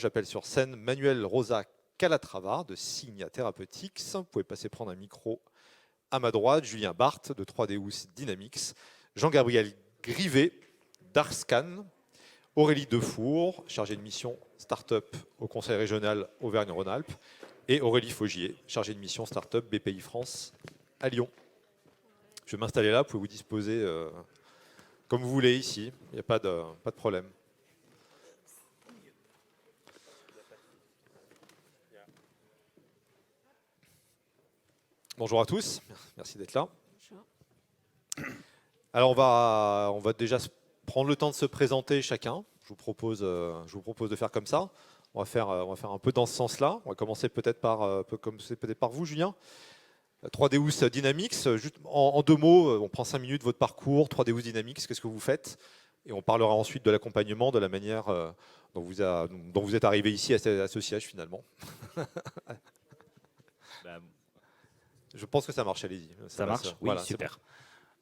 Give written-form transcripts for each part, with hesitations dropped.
j'appelle sur scène Manuel Rosa Calatrava de Signia Therapeutics. Vous pouvez passer prendre un micro à ma droite, Julien Barthes de 3Deus Dynamics, Jean-Gabriel Grivet d'Arscan, Aurélie Defour, chargée de mission Startup au Conseil régional Auvergne-Rhône-Alpes, et Aurélie Faugier, chargée de mission Startup BPI France à Lyon. Je vais m'installer là, vous pouvez vous disposer comme vous voulez ici, il n'y a pas de problème. Bonjour à tous, merci d'être là. Bonjour. Alors on va déjà prendre le temps de se présenter chacun. Je vous propose de faire comme ça. On va faire un peu dans ce sens-là. On va commencer peut-être par vous, Julien. 3Deus Dynamics, juste en 2 mots, on prend 5 minutes votre parcours. 3Deus Dynamics, qu'est-ce que vous faites? Et on parlera ensuite de l'accompagnement, de la manière dont vous êtes arrivé ici à ce siège finalement. Je pense que ça marche, allez-y. Ça marche? Oui, voilà, super.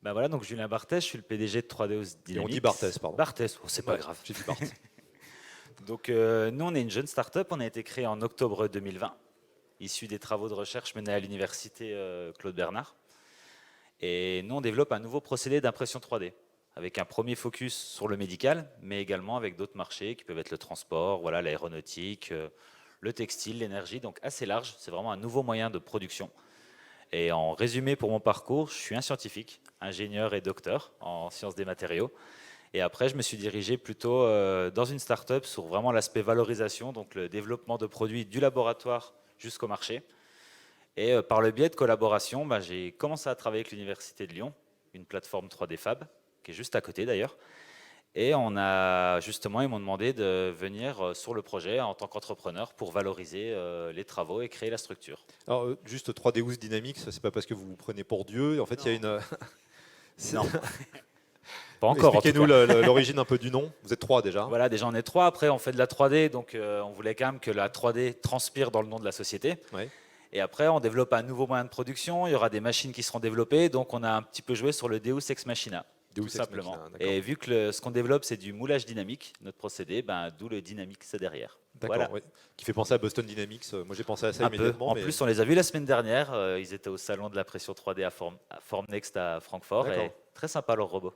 Bon. Voilà, donc Julien Barthes, je suis le PDG de 3Deus Dynamics. Et on dit Barthes, pardon. Barthes, oh, c'est pas grave. J'ai dit Barthes. Donc nous, on est une jeune start-up, on a été créé en octobre 2020, issu des travaux de recherche menés à l'université Claude Bernard. Et nous, on développe un nouveau procédé d'impression 3D, avec un premier focus sur le médical, mais également avec d'autres marchés qui peuvent être le transport, voilà, l'aéronautique, le textile, l'énergie, donc assez large. C'est vraiment un nouveau moyen de production. Et en résumé pour mon parcours, je suis un scientifique, ingénieur et docteur en sciences des matériaux. Et après, je me suis dirigé plutôt dans une start-up sur vraiment l'aspect valorisation, donc le développement de produits du laboratoire jusqu'au marché. Et par le biais de collaboration, j'ai commencé à travailler avec l'Université de Lyon, une plateforme 3D Fab, qui est juste à côté d'ailleurs. Et ils m'ont demandé de venir sur le projet en tant qu'entrepreneur pour valoriser les travaux et créer la structure. Alors, juste 3Deus Dynamics, c'est pas parce que vous vous prenez pour Dieu. En fait, il y a une... Non. Pas encore. Expliquez-nous l'origine un peu du nom. Vous êtes 3 déjà. Voilà, déjà on est 3. Après, on fait de la 3D, donc on voulait quand même que la 3D transpire dans le nom de la société. Ouais. Et après, on développe un nouveau moyen de production. Il y aura des machines qui seront développées. Donc, on a un petit peu joué sur le Deus Ex Machina. Tout simplement. Et vu que ce qu'on développe, c'est du moulage dynamique, notre procédé, d'où le Dynamics derrière. D'accord, voilà. Oui. Qui fait penser à Boston Dynamics. Moi, j'ai pensé à ça immédiatement. En plus, on les a vus la semaine dernière. Ils étaient au salon de la pression 3D à Formnext à Francfort. Et très sympa, leurs robots.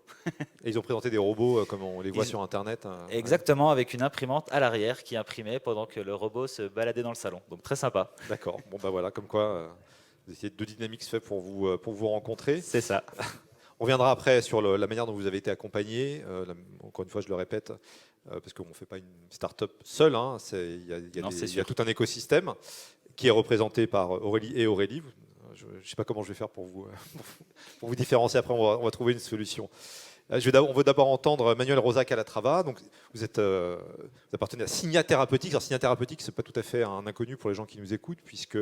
Et ils ont présenté des robots comme on les voit sur Internet. Exactement, avec une imprimante à l'arrière qui imprimait pendant que le robot se baladait dans le salon. Donc, très sympa. D'accord. Bon, voilà, comme quoi, vous essayez de Dynamics fait pour vous rencontrer. C'est ça. On reviendra après sur la manière dont vous avez été accompagné. Encore une fois, je le répète, parce qu'on ne fait pas une start-up seule. Hein, il y a tout un écosystème qui est représenté par Aurélie et Aurélie. Je ne sais pas comment je vais faire pour vous différencier. Après, on va trouver une solution. On veut d'abord entendre Manuel Rosa Calatrava. Donc, vous appartenez à Signia Therapeutics. Alors, Signia Therapeutics, ce n'est pas tout à fait un inconnu pour les gens qui nous écoutent, puisque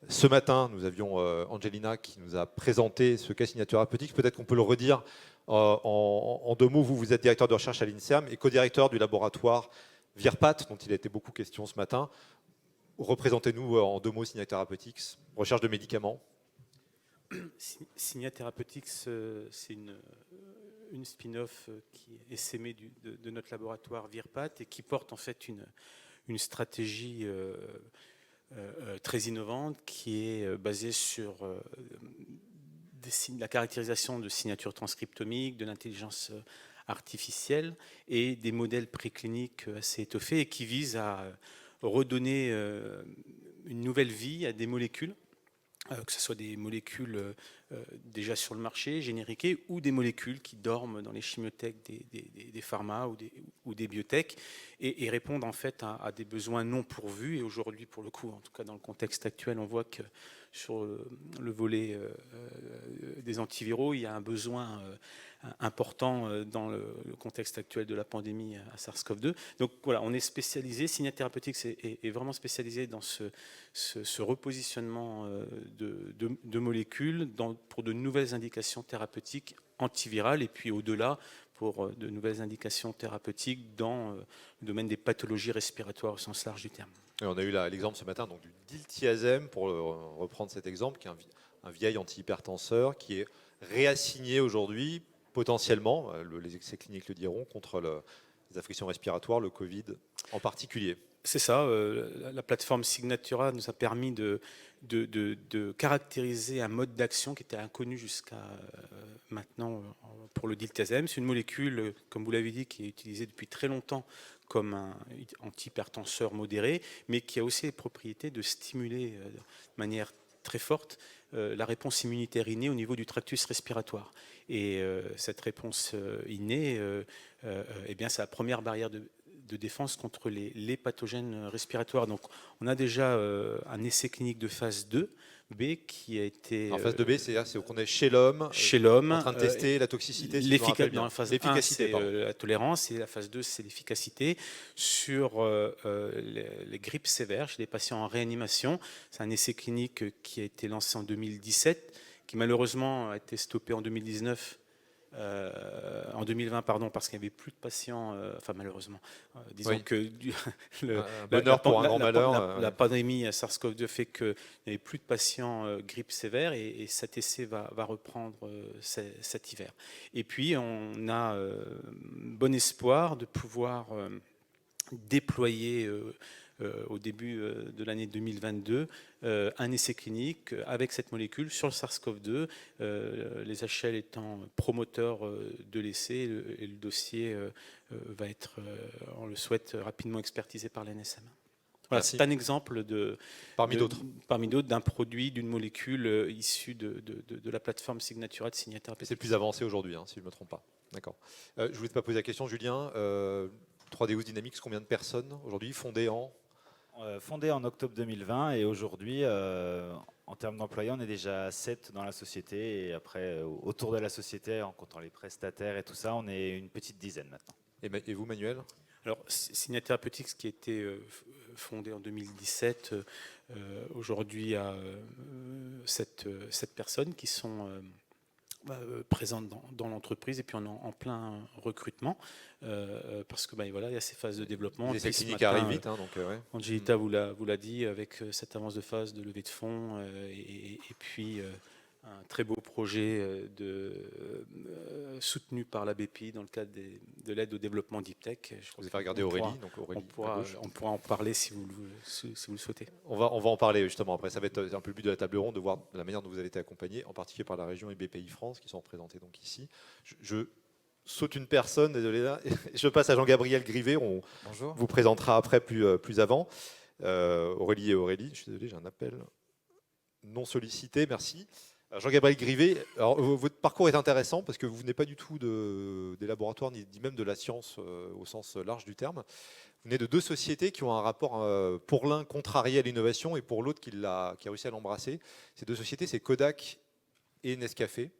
ce matin, nous avions Angelina qui nous a présenté ce qu'est Signia Therapeutics. Peut-être qu'on peut le redire en 2 mots. Vous êtes directeur de recherche à l'INSERM et co-directeur du laboratoire Virpat, dont il a été beaucoup question ce matin. Représentez-nous en 2 mots Signia Therapeutics, recherche de médicaments. Signia Therapeutics, c'est une spin-off qui est essaimée de notre laboratoire Virpat et qui porte en fait une stratégie très innovante qui est basée sur la caractérisation de signatures transcriptomiques, de l'intelligence artificielle et des modèles précliniques assez étoffés et qui vise à redonner une nouvelle vie à des molécules, que ce soit des molécules déjà sur le marché, génériquées, ou des molécules qui dorment dans les chimiothèques des pharma ou des biotech, et répondent en fait à des besoins non pourvus. Et aujourd'hui, pour le coup, en tout cas dans le contexte actuel, on voit que sur le volet des antiviraux, il y a un besoin important dans le contexte actuel de la pandémie à SARS-CoV-2. Donc voilà, on est spécialisé, Signia Therapeutics est vraiment spécialisé dans ce repositionnement de molécules pour de nouvelles indications thérapeutiques antivirales et puis au-delà pour de nouvelles indications thérapeutiques dans le domaine des pathologies respiratoires au sens large du terme. Et on a eu l'exemple ce matin donc, du diltiazem, pour reprendre cet exemple, qui est un vieil antihypertenseur qui est réassigné aujourd'hui, potentiellement, les essais cliniques le diront, contre les infections respiratoires, le Covid en particulier. C'est ça, la plateforme Signatura nous a permis de caractériser un mode d'action qui était inconnu jusqu'à maintenant pour le diltiazem. C'est une molécule, comme vous l'avez dit, qui est utilisée depuis très longtemps comme un antihypertenseur modéré, mais qui a aussi les propriétés de stimuler de manière très forte la réponse immunitaire innée au niveau du tractus respiratoire. Et cette réponse innée, eh bien, c'est la première barrière de défense contre les pathogènes respiratoires. Donc, on a déjà un essai clinique de phase 2B qui a été... En phase 2B, c'est qu'on est chez l'homme, en train de tester la toxicité, dans la phase 1, c'est la tolérance, et la phase 2, c'est l'efficacité sur les grippes sévères chez les patients en réanimation. C'est un essai clinique qui a été lancé en 2017, qui malheureusement a été stoppé en 2019. En 2020, pardon, parce qu'il n'y avait plus de patients, enfin malheureusement, disons que bonheur pour un grand malheur. La pandémie SARS-CoV-2 fait qu'il n'y avait plus de patients grippe sévère, et cet essai va reprendre cet hiver. Et puis on a bon espoir de pouvoir déployer au début de l'année 2022 un essai clinique avec cette molécule sur le SARS-CoV-2, les HL étant promoteurs de l'essai, et le dossier va être, on le souhaite, rapidement expertisé par l'ANSM. Voilà, c'est un exemple parmi d'autres d'un produit, d'une molécule issue de la plateforme Signatura de Signatura. C'est le plus avancé aujourd'hui, si je ne me trompe pas. D'accord. Je ne voulais pas poser la question, Julien. 3D Dynamics, combien de personnes aujourd'hui fondées en octobre 2020, et aujourd'hui, en termes d'employés, on est déjà 7 dans la société, et après, autour de la société, en comptant les prestataires et tout ça, on est une petite dizaine maintenant. Et vous, Manuel? Alors, Signia Therapeutics, qui a été fondé en 2017, aujourd'hui a 7 personnes qui sont présentes dans l'entreprise, et puis on est en plein recrutement, parce que voilà, il y a ces phases de développement. Les essais cliniques arrivent vite. Angelita vous l'a dit, avec cette avance de phase de levée de fonds, et puis un très beau projet soutenu par la BPI dans le cadre de l'aide au développement Deep Tech. Vous avez fait regarder Aurélie. On pourra en parler si vous le souhaitez. On va en parler justement après. Ça va être un peu le but de la table ronde, de voir la manière dont vous avez été accompagné, en particulier par la région et BPI France, qui sont représentés donc ici. Je saute une personne, désolé là. Je passe à Jean-Gabriel Grivet. On vous présentera après plus avant. Aurélie, je suis désolé, j'ai un appel non sollicité, merci. Jean-Gabriel Grivet, alors, votre parcours est intéressant parce que vous venez pas du tout des laboratoires ni même de la science au sens large du terme. Vous venez de 2 sociétés qui ont un rapport pour l'un contrarié à l'innovation et pour l'autre qui a réussi à l'embrasser. Ces 2 sociétés, c'est Kodak et Nescafé.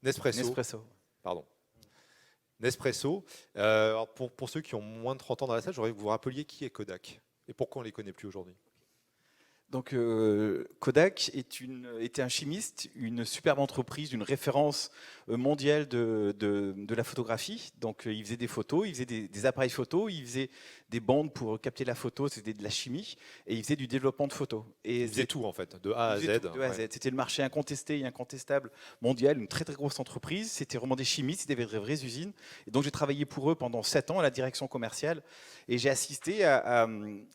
Nespresso. Pardon. Nespresso. Alors pour ceux qui ont moins de 30 ans dans la salle, j'aurais que vous rappeliez qui est Kodak et pourquoi on ne les connaît plus aujourd'hui. Donc Kodak était un chimiste, une superbe entreprise, une référence mondiale de la photographie. Donc il faisait des photos, il faisait des appareils photos, il faisait des bandes pour capter la photo, c'était de la chimie, et il faisait du développement de photos. Et il faisait tout en fait, de A à Z. De A à Z. C'était le marché incontesté et incontestable mondial, une très très grosse entreprise. C'était vraiment des chimistes, c'était des vraies usines. Et donc j'ai travaillé pour eux pendant 7 ans à la direction commerciale, et j'ai assisté à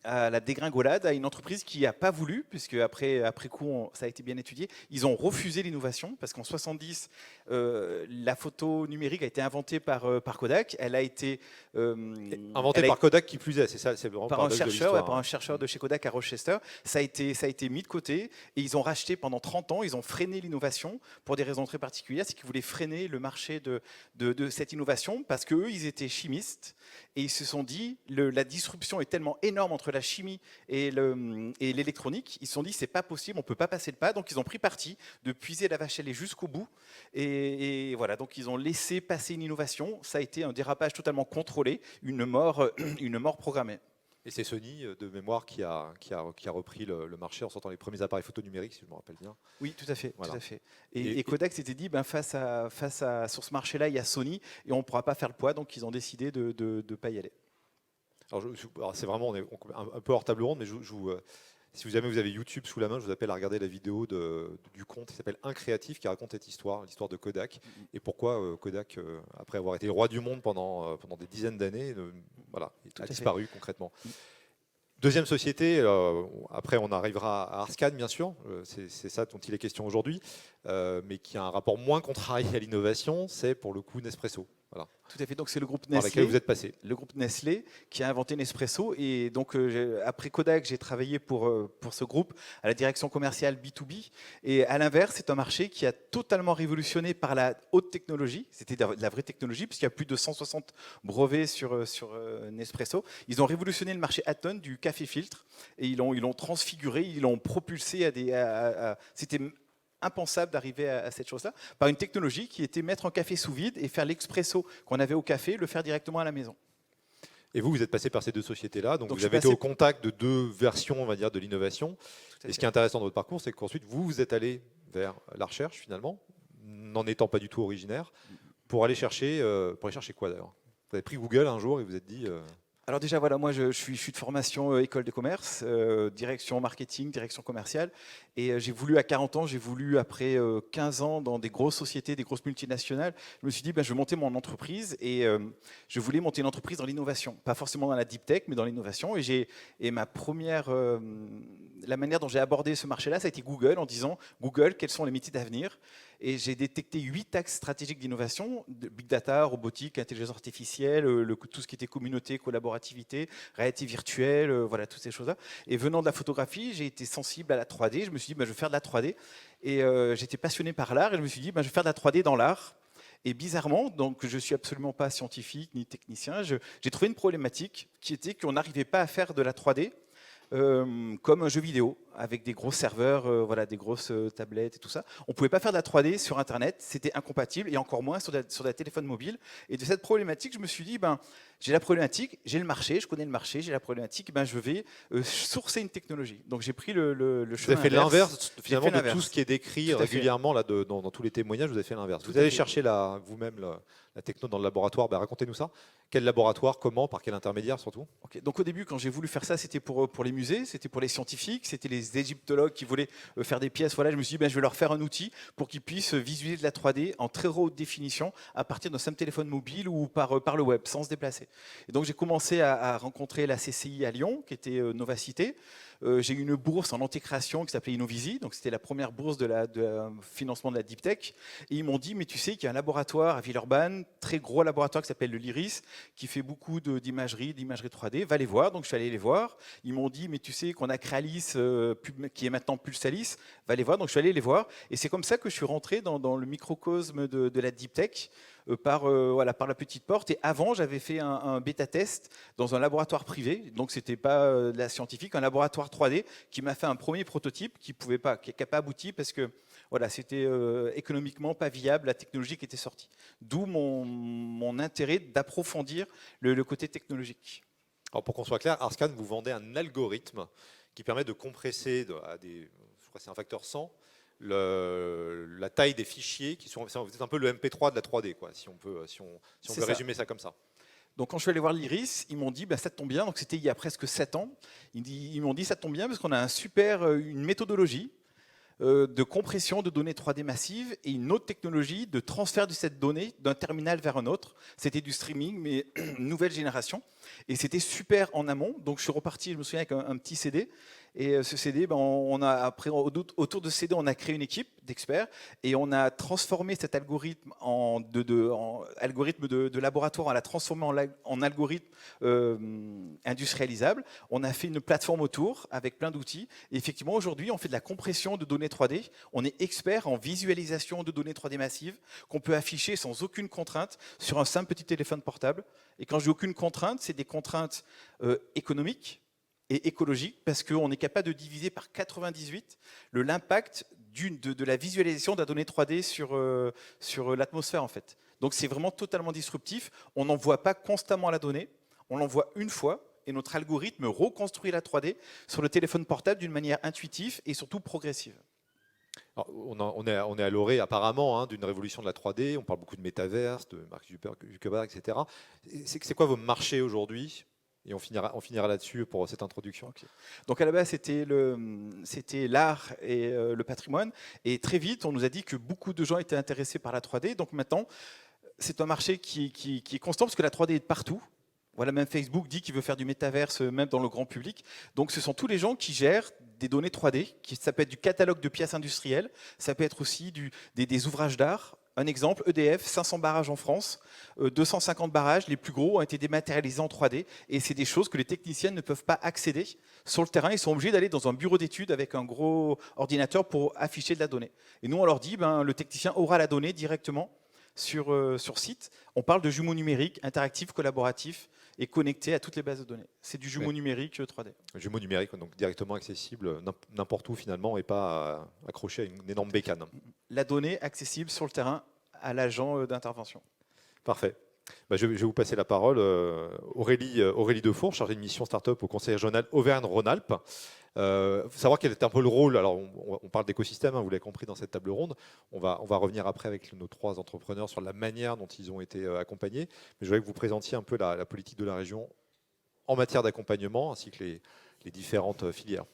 la dégringolade à une entreprise qui n'a pas voulu, puisque après coup, ça a été bien étudié. Ils ont refusé l'innovation, parce qu'en 70, la photo numérique a été inventée par Kodak. Elle a été inventée par Kodak qui plus est, c'est ça, c'est vraiment par un chercheur de chez Kodak à Rochester. Ça a été mis de côté, et ils ont racheté pendant 30 ans. Ils ont freiné l'innovation pour des raisons très particulières, c'est qu'ils voulaient freiner le marché de cette innovation, parce qu'eux, ils étaient chimistes, et ils se sont dit la disruption est tellement énorme entre la chimie et l'électronique. Ils se sont dit c'est pas possible, on peut pas passer le pas. Donc ils ont pris parti de puiser la vache à lait jusqu'au bout, et voilà, donc ils ont laissé passer une innovation. Ça a été un dérapage totalement contrôlé, une mort programmée. Et c'est Sony, de mémoire, qui a repris le marché en sortant les premiers appareils photo numériques, si je me rappelle bien. Oui, tout à fait. Voilà. Tout à fait. Et Kodak s'était dit, face à sur ce marché-là, il y a Sony, et on ne pourra pas faire le poids, donc ils ont décidé de ne pas y aller. Alors c'est vraiment, on est un peu hors table ronde, mais si jamais vous avez YouTube sous la main, je vous appelle à regarder la vidéo du conte qui s'appelle Un Créatif, qui raconte cette histoire, l'histoire de Kodak, et pourquoi Kodak, après avoir été roi du monde pendant des dizaines d'années, a disparu concrètement. Deuxième société, après on arrivera à Arscan bien sûr, c'est ça dont il est question aujourd'hui, mais qui a un rapport moins contrarié à l'innovation, c'est pour le coup Nespresso. Voilà. Tout à fait, donc c'est le groupe Par Nestlé. laquelle vous êtes passé. Le groupe Nestlé qui a inventé Nespresso. Et donc, après Kodak, j'ai travaillé pour ce groupe à la direction commerciale B2B. Et à l'inverse, c'est un marché qui a totalement révolutionné par la haute technologie. C'était de la vraie technologie, puisqu'il y a plus de 160 brevets sur Nespresso. Ils ont révolutionné le marché Aton du café filtre. Et ils l'ont transfiguré, ils l'ont propulsé c'était impensable d'arriver à cette chose-là, par une technologie qui était mettre un café sous vide et faire l'expresso qu'on avait au café, le faire directement à la maison. Et vous êtes passé par ces deux sociétés-là, donc vous je suis avez été passé- au contact de deux versions, on va dire, de l'innovation. à Et ce fait. qui est intéressant dans votre parcours, c'est qu'ensuite vous êtes allé vers la recherche finalement, n'en étant pas du tout originaire, pour aller chercher quoi d'ailleurs? Vous avez pris Google un jour et vous vous êtes dit. Alors déjà, voilà, moi je suis de formation école de commerce, direction marketing, direction commerciale. Et j'ai voulu, à 40 ans, après 15 ans dans des grosses sociétés, des grosses multinationales, je me suis dit, je vais monter mon entreprise. Et je voulais monter une entreprise dans l'innovation. Pas forcément dans la deep tech, mais dans l'innovation. Et ma première, la manière dont j'ai abordé ce marché-là, ça a été Google, en disant, Google, quels sont les métiers d'avenir? Et j'ai détecté 8 axes stratégiques d'innovation, big data, robotique, intelligence artificielle, tout ce qui était communauté, collaborativité, réalité virtuelle, voilà, toutes ces choses-là. Et venant de la photographie, j'ai été sensible à la 3D. Je me suis dit, je vais faire de la 3D. Et j'étais passionné par l'art. Et je me suis dit, je vais faire de la 3D dans l'art. Et bizarrement, donc je ne suis absolument pas scientifique ni technicien, j'ai trouvé une problématique qui était qu'on n'arrivait pas à faire de la 3D comme un jeu vidéo, avec des gros serveurs, voilà, des grosses tablettes et tout ça. On ne pouvait pas faire de la 3D sur Internet, c'était incompatible, et encore moins sur la téléphone mobile. Et de cette problématique, je me suis dit, j'ai la problématique, j'ai le marché, je connais le marché, j'ai la problématique, je vais sourcer une technologie. Donc j'ai pris le Vous chemin avez fait inverse. l'inverse finalement de tout ce qui est décrit Tout à fait. régulièrement là, dans tous les témoignages, vous avez fait l'inverse. Tout Vous à allez fait. chercher vous-même la techno dans le laboratoire, racontez-nous ça. Quel laboratoire, comment, par quel intermédiaire surtout? Ok. Donc au début, quand j'ai voulu faire ça, c'était pour les musées, c'était pour les scientifiques, c'était les égyptologues qui voulaient faire des pièces. Voilà, je me suis dit, je vais leur faire un outil pour qu'ils puissent visualiser de la 3D en très haute définition à partir d'un simple téléphone mobile ou par le web, sans se déplacer. Et donc j'ai commencé à rencontrer la CCI à Lyon, qui était Novacité. J'ai eu une bourse en anti-création qui s'appelait Innovisi, donc c'était la première bourse de financement de la Deep Tech. Et ils m'ont dit, mais tu sais qu'il y a un laboratoire à Villeurbanne, très gros laboratoire qui s'appelle le LIRIS, qui fait beaucoup d'imagerie 3D, va les voir. Donc je suis allé les voir. Ils m'ont dit, mais tu sais qu'on a Crealis, qui est maintenant Pulsalis, va les voir. Donc je suis allé les voir. Et c'est comme ça que je suis rentré dans le microcosme de la Deep Tech. Par la petite porte. Et avant, j'avais fait un bêta-test dans un laboratoire privé. Donc, ce n'était pas de la scientifique, un laboratoire 3D qui m'a fait un premier prototype qui n'a pas abouti parce que c'était économiquement pas viable la technologie qui était sortie. D'où mon intérêt d'approfondir le côté technologique. Alors, pour qu'on soit clair, Arscan, vous vendez un algorithme qui permet de compresser je crois que c'est un facteur 100, la taille des fichiers qui sont, c'est un peu le MP3 de la 3D, quoi, si on peut résumer ça comme ça. Donc quand je suis allé voir l'Iris, ils m'ont dit ça tombe bien, donc c'était il y a presque 7 ans, ils m'ont dit ça tombe bien parce qu'on a une méthodologie de compression de données 3D massives et une autre technologie de transfert de cette donnée d'un terminal vers un autre. C'était du streaming, mais nouvelle génération. Et c'était super en amont. Donc je suis reparti, je me souviens, avec un petit CD. Et ce CD, autour de ce CD, on a créé une équipe d'experts et on a transformé cet algorithme en algorithme de laboratoire, on l'a transformé en algorithme industrialisable. On a fait une plateforme autour avec plein d'outils. Et effectivement, aujourd'hui, on fait de la compression de données 3D. On est expert en visualisation de données 3D massives qu'on peut afficher sans aucune contrainte sur un simple petit téléphone portable. Et quand je dis aucune contrainte, c'est des contraintes économiques et écologique, parce qu'on est capable de diviser par 98 l'impact de la visualisation de la donnée 3D sur l'atmosphère, en fait. Donc c'est vraiment totalement disruptif. On n'envoie pas constamment la donnée, on l'envoie une fois, et notre algorithme reconstruit la 3D sur le téléphone portable d'une manière intuitive et surtout progressive. Alors, on est à l'orée apparemment d'une révolution de la 3D, on parle beaucoup de métaverse, de Mark Zuckerberg, etc. C'est quoi vos marchés aujourd'hui ? Et on finira là-dessus pour cette introduction. Okay. Donc à la base, c'était l'art et le patrimoine. Et très vite, on nous a dit que beaucoup de gens étaient intéressés par la 3D. Donc maintenant, c'est un marché qui est constant parce que la 3D est partout. Voilà, même Facebook dit qu'il veut faire du métaverse, même dans le grand public. Donc, ce sont tous les gens qui gèrent des données 3D. Ça peut être du catalogue de pièces industrielles, ça peut être aussi des ouvrages d'art. Un exemple, EDF, 500 barrages en France, 250 barrages, les plus gros ont été dématérialisés en 3D. Et c'est des choses que les techniciens ne peuvent pas accéder sur le terrain. Ils sont obligés d'aller dans un bureau d'études avec un gros ordinateur pour afficher de la donnée. Et nous, on leur dit, le technicien aura la donnée directement sur site. On parle de jumeaux numériques, interactifs, collaboratifs et connectés à toutes les bases de données. C'est du jumeau numérique 3D. Un jumeau numérique, donc directement accessible n'importe où finalement et pas accroché à une énorme bécane. La donnée accessible sur le terrain à l'agent d'intervention. Parfait. Je vais vous passer la parole. Aurélie Defour, chargée de mission start-up au Conseil régional Auvergne-Rhône-Alpes. Faut savoir quel est un peu le rôle. Alors, on parle d'écosystème, vous l'avez compris dans cette table ronde. On va revenir après avec nos 3 entrepreneurs sur la manière dont ils ont été accompagnés. Mais je voudrais que vous présentiez un peu la politique de la région en matière d'accompagnement ainsi que les différentes filières.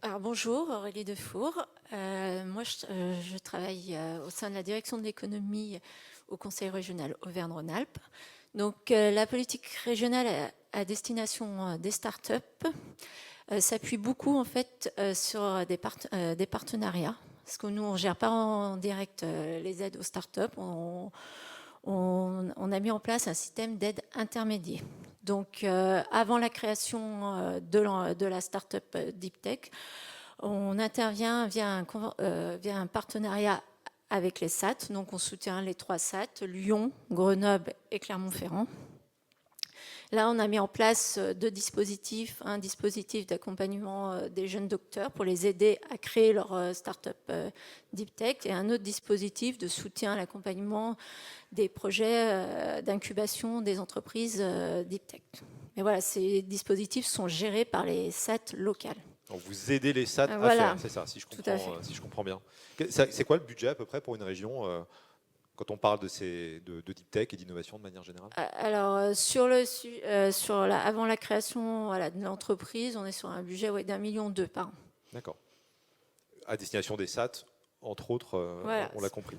Alors bonjour, Aurélie Defour. Moi, je travaille au sein de la direction de l'économie au Conseil régional Auvergne-Rhône-Alpes. Donc, la politique régionale à destination des startups s'appuie beaucoup en fait sur des partenariats. Parce que nous, on ne gère pas en direct les aides aux startups. On a mis en place un système d'aide intermédiaire. Donc, avant la création de la start-up Deep Tech, on intervient via un partenariat avec les SAT. Donc, on soutient les 3 SAT, Lyon, Grenoble et Clermont-Ferrand. Là, on a mis en place 2 dispositifs. Un dispositif d'accompagnement des jeunes docteurs pour les aider à créer leur start-up Deep Tech et un autre dispositif de soutien à l'accompagnement des projets d'incubation des entreprises Deep Tech. Et voilà, ces dispositifs sont gérés par les SAT locales. Donc vous aidez les SAT à voilà. faire, c'est ça, si je comprends bien. C'est quoi le budget à peu près pour une région quand on parle de deep tech et d'innovation de manière générale? Alors, avant la création de l'entreprise, on est sur un budget d'1,2 million par an. D'accord. À destination des SAT, entre autres, on l'a compris.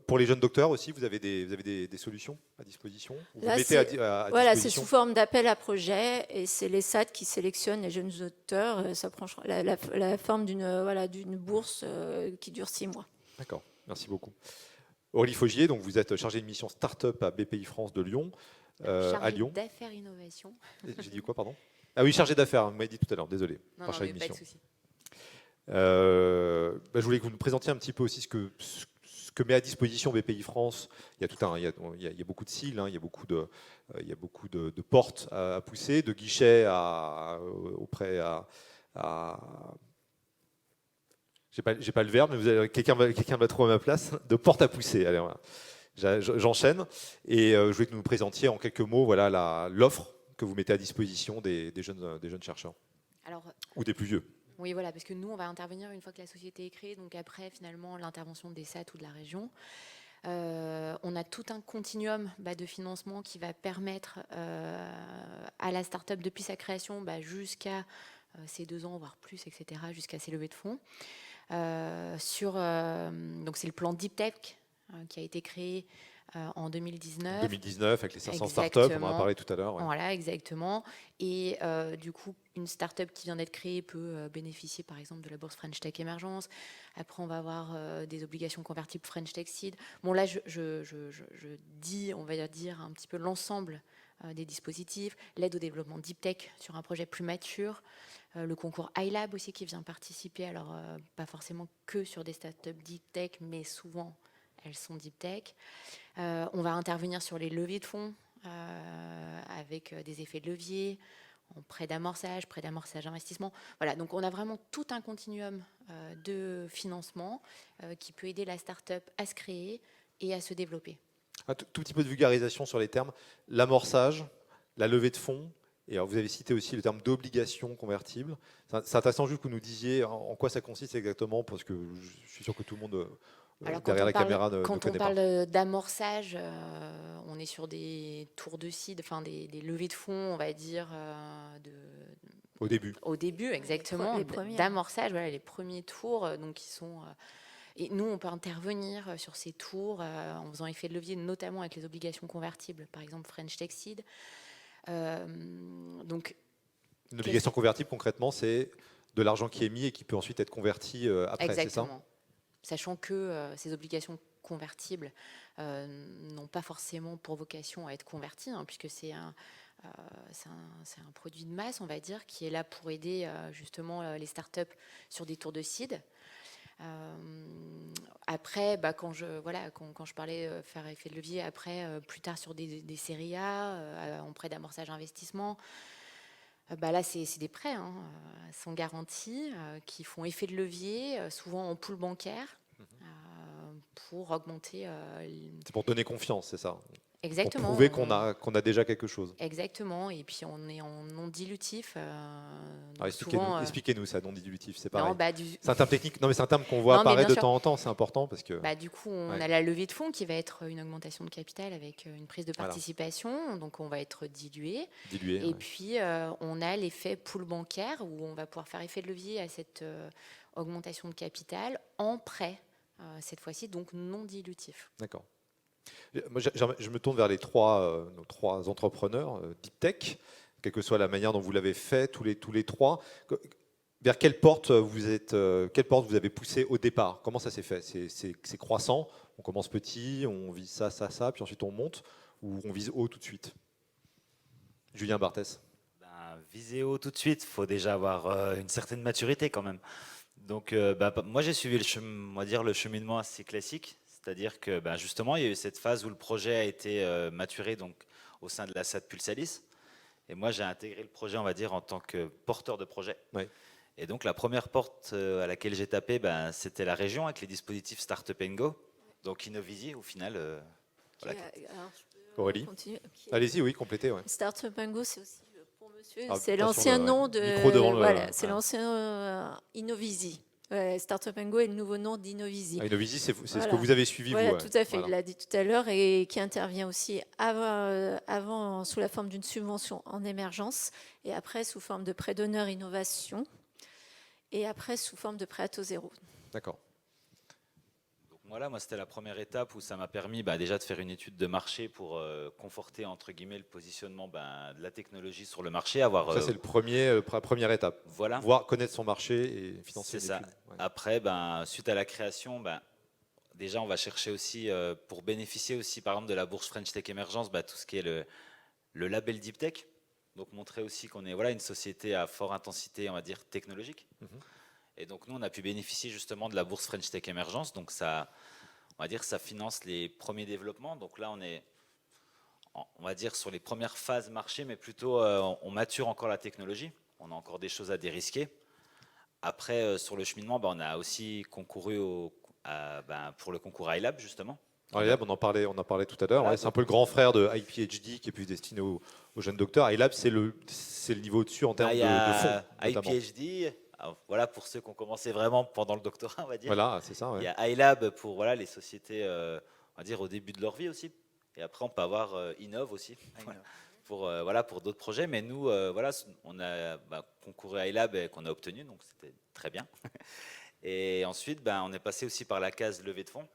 Pour les jeunes docteurs aussi, vous avez des solutions à disposition? Là, voilà, c'est sous forme d'appel à projet et c'est les SAT qui sélectionnent les jeunes docteurs. Ça prend la forme d'une bourse qui dure 6 mois. D'accord, merci beaucoup. Aurélie Faugier, donc vous êtes chargée de mission start-up à BPI France de Lyon, à Lyon. Chargée d'affaires innovation. J'ai dit quoi, pardon? Ah oui, chargée d'affaires, vous m'avez dit tout à l'heure, désolé. Non, pas mais pas de souci. Je voulais que vous nous présentiez un petit peu aussi ce que met à disposition BPI France. Il y a beaucoup de cils, il y a beaucoup de portes à pousser, de guichets auprès à j'ai pas le verbe, mais quelqu'un va trouver ma place, de porte à pousser. Allez, voilà. J'enchaîne. Et je voulais que nous présentiez en quelques mots l'offre que vous mettez à disposition des jeunes chercheurs. Alors, ou des plus vieux. Oui, voilà, parce que nous, on va intervenir une fois que la société est créée, donc après, finalement, l'intervention des SAT ou de la région. On a tout un continuum de financement qui va permettre à la start-up, depuis sa création jusqu'à ses 2 ans, voire plus, etc., jusqu'à ses levées de fonds. Donc c'est le plan Deep Tech qui a été créé en 2019. 2019 avec les 500 exactement. startups, on en a parlé tout à l'heure. Ouais. Voilà, exactement. Et du coup, une startup qui vient d'être créée peut bénéficier par exemple de la bourse French Tech Émergence. Après, on va avoir des obligations convertibles French Tech Seed. Bon, là, je dis, on va dire, un petit peu l'ensemble des dispositifs, l'aide au développement Deep Tech sur un projet plus mature, le concours iLab aussi qui vient participer, alors pas forcément que sur des startups Deep Tech, mais souvent elles sont Deep Tech. On va intervenir sur les levées de fonds avec des effets de levier, en prêt d'amorçage investissement. Voilà, donc on a vraiment tout un continuum de financement qui peut aider la start-up à se créer et à se développer. Un tout petit peu de vulgarisation sur les termes. L'amorçage, la levée de fonds, et alors vous avez cité aussi le terme d'obligation convertible. C'est intéressant juste que vous nous disiez en quoi ça consiste exactement, parce que je suis sûr que tout le monde derrière la caméra ne connaît pas. Quand on parle d'amorçage, on est sur des tours de seed, enfin des levées de fonds, on va dire, au début. Au début, exactement, d'amorçage, voilà, les premiers tours, donc qui sont Et nous, on peut intervenir sur ces tours en faisant effet de levier, notamment avec les obligations convertibles, par exemple French Tech Seed. Donc, une obligation convertible, concrètement, c'est de l'argent qui est mis et qui peut ensuite être converti après, c'est ça? Exactement. Sachant que ces obligations convertibles n'ont pas forcément pour vocation à être converties, puisque c'est un produit de masse, on va dire, qui est là pour aider justement les startups sur des tours de seed. Après, quand je parlais faire effet de levier, après, plus tard sur des séries A, en prêt d'amorçage investissement, là, c'est des prêts sans garantie qui font effet de levier, souvent en pool bancaire, pour augmenter. C'est pour donner confiance, c'est ça? Exactement. Pour prouver qu'on a déjà quelque chose. Exactement. Et puis, on est en non dilutif. Expliquez-nous ça, non dilutif, c'est pareil. C'est un terme technique. Non, mais c'est un terme qu'on voit apparaître de temps en temps. C'est important parce que. Du coup, on a la levée de fonds qui va être une augmentation de capital avec une prise de participation. Voilà. Donc, on va être dilué. Et puis, on a l'effet pool bancaire où on va pouvoir faire effet de levier à cette augmentation de capital en prêt, cette fois-ci, donc non dilutif. D'accord. Moi, je me tourne vers nos trois entrepreneurs Deep Tech, quelle que soit la manière dont vous l'avez fait, tous les trois. Vers quelle porte vous avez poussé au départ? Comment ça s'est fait? C'est croissant, on commence petit, on vise ça, puis ensuite on monte, ou on vise haut tout de suite? Julien Barthès. Viser haut tout de suite, il faut déjà avoir une certaine maturité quand même. Donc, moi j'ai suivi le cheminement assez classique. C'est-à-dire que justement, il y a eu cette phase où le projet a été maturé donc, au sein de la SAD Pulsalis. Et moi, j'ai intégré le projet, on va dire, en tant que porteur de projet. Oui. Et donc, la première porte à laquelle j'ai tapé, c'était la région avec les dispositifs Startup & Go. Donc, Innovisi, au final. Aurélie, allez-y, oui, complétez. Ouais. Startup & Go, c'est aussi pour monsieur. C'est l'ancien nom de. Micro devant c'est l'ancien Innovisi. Startup & Go est le nouveau nom d'Innovisi. Innovisi, c'est ce que vous avez suivi, vous. Tout à fait, il l'a dit tout à l'heure, et qui intervient aussi avant sous la forme d'une subvention en émergence, et après sous forme de prêt d'honneur innovation, et après sous forme de prêt à taux zéro. D'accord. Voilà, moi c'était la première étape où ça m'a permis déjà de faire une étude de marché pour conforter entre guillemets le positionnement de la technologie sur le marché. Ça c'est la première étape. Voilà. Voir connaître son marché et financer. C'est ça. Ouais. Après, suite à la création, déjà on va chercher aussi pour bénéficier aussi par exemple de la bourse French Tech Emergence, tout ce qui est le label Deep Tech. Donc montrer aussi qu'on est une société à forte intensité, on va dire technologique. Et donc, nous, on a pu bénéficier justement de la bourse French Tech Emergence. Donc, ça, on va dire, ça finance les premiers développements. Donc là, on est, on va dire, sur les premières phases marché, mais plutôt, on mature encore la technologie. On a encore des choses à dérisquer. Après, sur le cheminement, on a aussi concouru pour le concours iLab, justement. iLab, on en parlait tout à l'heure. Voilà, c'est un peu le grand frère de iPhD qui est plus destiné aux jeunes docteurs. iLab, c'est le niveau au-dessus en termes de fonds. iPhD. Alors, voilà pour ceux qui ont commencé vraiment pendant le doctorat, on va dire. Voilà, c'est ça. Ouais. Il y a iLab pour les sociétés, on va dire au début de leur vie aussi. Et après, on peut avoir Innov aussi pour d'autres projets. Mais nous, on a concouru à iLab et qu'on a obtenu, donc c'était très bien. Et ensuite, on est passé aussi par la case levée de fonds.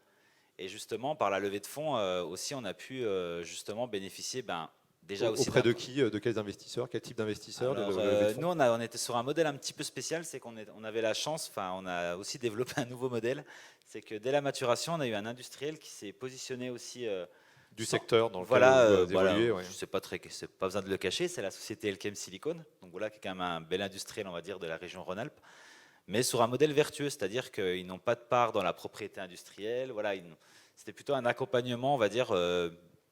Et justement, par la levée de fonds aussi, on a pu justement bénéficier. Déjà aussi auprès de qui? De quels investisseurs? Quel type d'investisseurs? Nous, on était sur un modèle un petit peu spécial, c'est qu'on avait la chance, on a aussi développé un nouveau modèle, c'est que dès la maturation, on a eu un industriel qui s'est positionné aussi du secteur dans lequel vous évoluez. Ouais. C'est pas besoin de le cacher, c'est la société Elkem Silicon, donc voilà, qui est quand même un bel industriel, on va dire, de la région Rhône-Alpes, mais sur un modèle vertueux, c'est-à-dire qu'ils n'ont pas de part dans la propriété industrielle, voilà, c'était plutôt un accompagnement, on va dire,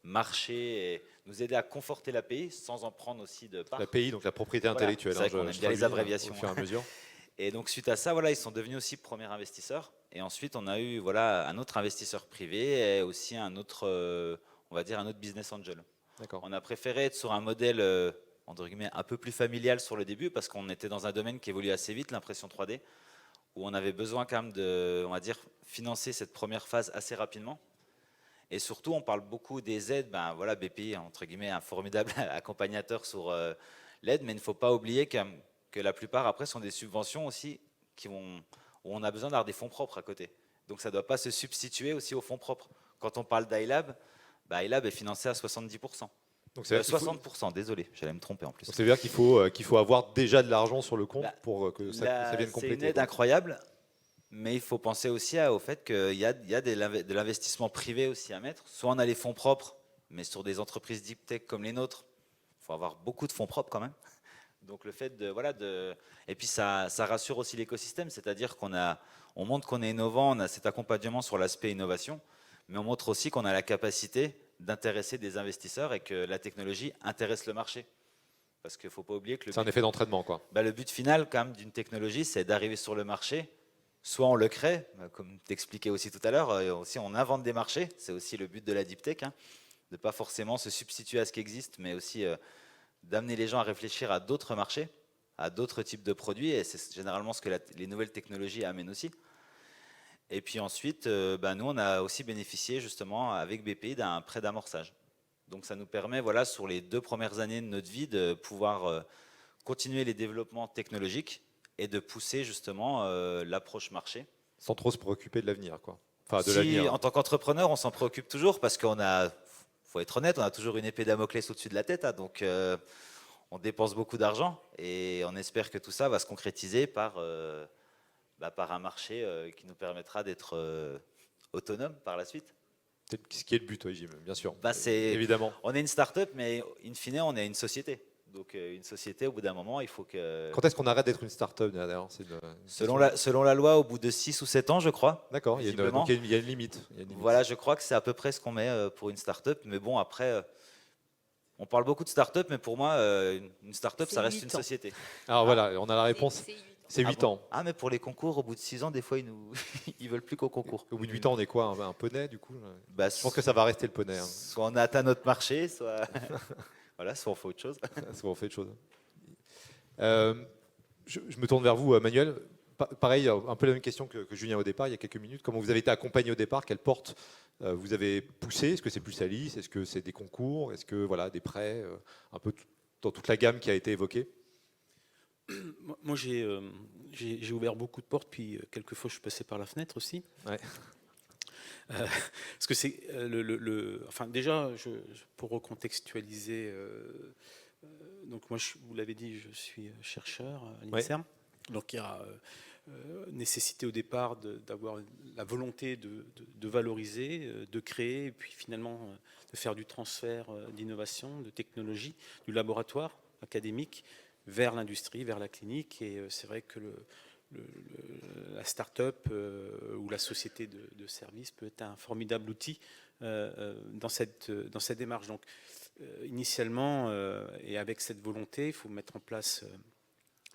marché et nous aider à conforter l'API sans en prendre aussi de part. L'API, donc la propriété intellectuelle. C'est vrai qu'on aime bien les abréviations. Au fur et à mesure. Et donc suite à ça, ils sont devenus aussi premiers investisseurs. Et ensuite, on a eu un autre investisseur privé et aussi un autre, on va dire un autre business angel. On a préféré être sur un modèle entre guillemets un peu plus familial sur le début parce qu'on était dans un domaine qui évolue assez vite, l'impression 3D, où on avait besoin quand même de, on va dire, financer cette première phase assez rapidement. Et surtout, on parle beaucoup des aides. BPI, entre guillemets, un formidable accompagnateur sur l'aide, mais il ne faut pas oublier que la plupart, après, sont des subventions aussi où on a besoin d'avoir des fonds propres à côté. Donc ça ne doit pas se substituer aussi aux fonds propres. Quand on parle d'iLab, iLab est financé à 70%. Donc 60%, désolé, j'allais me tromper en plus. Donc, c'est-à-dire qu'il faut avoir déjà de l'argent sur le compte pour que ça vienne compléter. C'est une aide incroyable, mais il faut penser aussi au fait qu'il y a de l'investissement privé aussi à mettre. Soit on a les fonds propres, mais sur des entreprises deep tech comme les nôtres, il faut avoir beaucoup de fonds propres quand même. Donc le fait et puis ça rassure aussi l'écosystème, c'est-à-dire on montre qu'on est innovant, on a cet accompagnement sur l'aspect innovation, mais on montre aussi qu'on a la capacité d'intéresser des investisseurs et que la technologie intéresse le marché. Parce qu'il ne faut pas oublier que c'est un effet d'entraînement, quoi. Le but final quand même d'une technologie, c'est d'arriver sur le marché. Soit on le crée, comme tu expliquais aussi tout à l'heure, aussi on invente des marchés, c'est aussi le but de la deep tech, de ne pas forcément se substituer à ce qui existe, mais aussi d'amener les gens à réfléchir à d'autres marchés, à d'autres types de produits, et c'est généralement ce que les nouvelles technologies amènent aussi. Et puis ensuite, nous, on a aussi bénéficié justement avec BPI d'un prêt d'amorçage. Donc ça nous permet, sur les 2 premières années de notre vie, de pouvoir continuer les développements technologiques et de pousser justement l'approche marché. Sans trop se préoccuper de l'avenir, quoi. Enfin, de Si, l'avenir. En tant qu'entrepreneur, on s'en préoccupe toujours parce faut être honnête, on a toujours une épée Damoclès au-dessus de la tête. Donc on dépense beaucoup d'argent et on espère que tout ça va se concrétiser par un marché qui nous permettra d'être autonome par la suite. C'est ce qui est le but, oui, Jim, bien sûr. Évidemment. On est une start-up, mais in fine, on est une société. Donc une société, au bout d'un moment, il faut que... Quand est-ce qu'on arrête d'être une start-up d'ailleurs? Selon la loi, au bout de 6 ou 7 ans, je crois. D'accord, il y a une limite. Voilà, je crois que c'est à peu près ce qu'on met pour une start-up. Mais bon, après, on parle beaucoup de start-up, mais pour moi, une start-up, ça reste une société. Alors voilà, on a la réponse. C'est 8 ans. Ah, mais pour les concours, au bout de 6 ans, des fois, ils veulent plus qu'au concours. Au bout de 8 ans, on est quoi? Un poney, du coup? Je pense que ça va rester le poney. Soit on a atteint notre marché, soit... soit on fait autre chose. Soit on fait autre chose. Je me tourne vers vous, Manuel. Pareil, un peu la même question que Julien au départ, il y a quelques minutes. Comment vous avez été accompagné au départ? Quelle porte vous avez poussé? Est-ce que c'est plus Alice? Est-ce que c'est des concours? Est-ce que des prêts? Un peu dans toute la gamme qui a été évoquée. Moi, j'ai ouvert beaucoup de portes, puis quelquefois je suis passé par la fenêtre aussi. Ouais. Parce que c'est déjà, pour recontextualiser, donc moi, vous l'avez dit, je suis chercheur à l'INSERM. Ouais. Donc il y a nécessité au départ d'avoir la volonté de valoriser, de créer, et puis finalement de faire du transfert d'innovation, de technologie, du laboratoire académique vers l'industrie, vers la clinique. Et c'est vrai que la start-up ou la société de service peut être un formidable outil dans cette démarche. Donc, initialement, et avec cette volonté, il faut mettre en place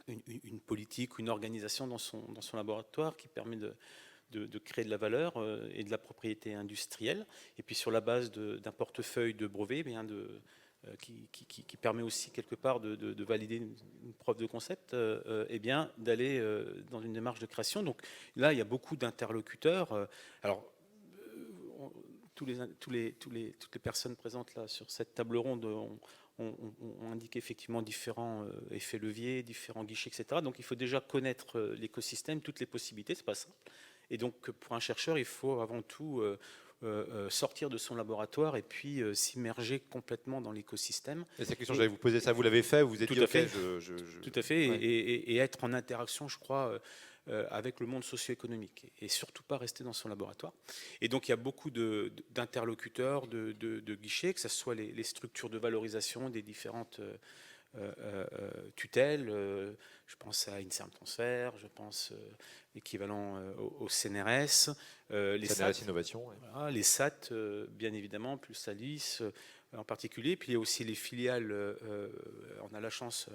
une politique, une organisation dans son laboratoire qui permet de créer de la valeur et de la propriété industrielle. Et puis, sur la base d'un portefeuille de brevets, qui permet aussi quelque part de valider une preuve de concept, et bien d'aller dans une démarche de création. Donc là, il y a beaucoup d'interlocuteurs. Alors, toutes les personnes présentes là sur cette table ronde ont indiqué effectivement différents effets leviers, différents guichets, etc. Donc il faut déjà connaître l'écosystème, toutes les possibilités, c'est pas simple. Et donc pour un chercheur, il faut avant tout sortir de son laboratoire et puis s'immerger complètement dans l'écosystème. Et c'est la question que j'allais vous poser, ça vous l'avez fait, vous êtes dit ok, Tout à fait, ouais. et être en interaction, je crois, avec le monde socio-économique et surtout pas rester dans son laboratoire. Et donc il y a beaucoup d'interlocuteurs, de guichets, que ce soit les structures de valorisation des différentes tutelles, je pense à INSERM Transfert, je pense équivalent au CNRS, les CNRS SAT, Innovation, ouais. Voilà, les SAT bien évidemment, plus Alice en particulier, puis il y a aussi les filiales, on a la chance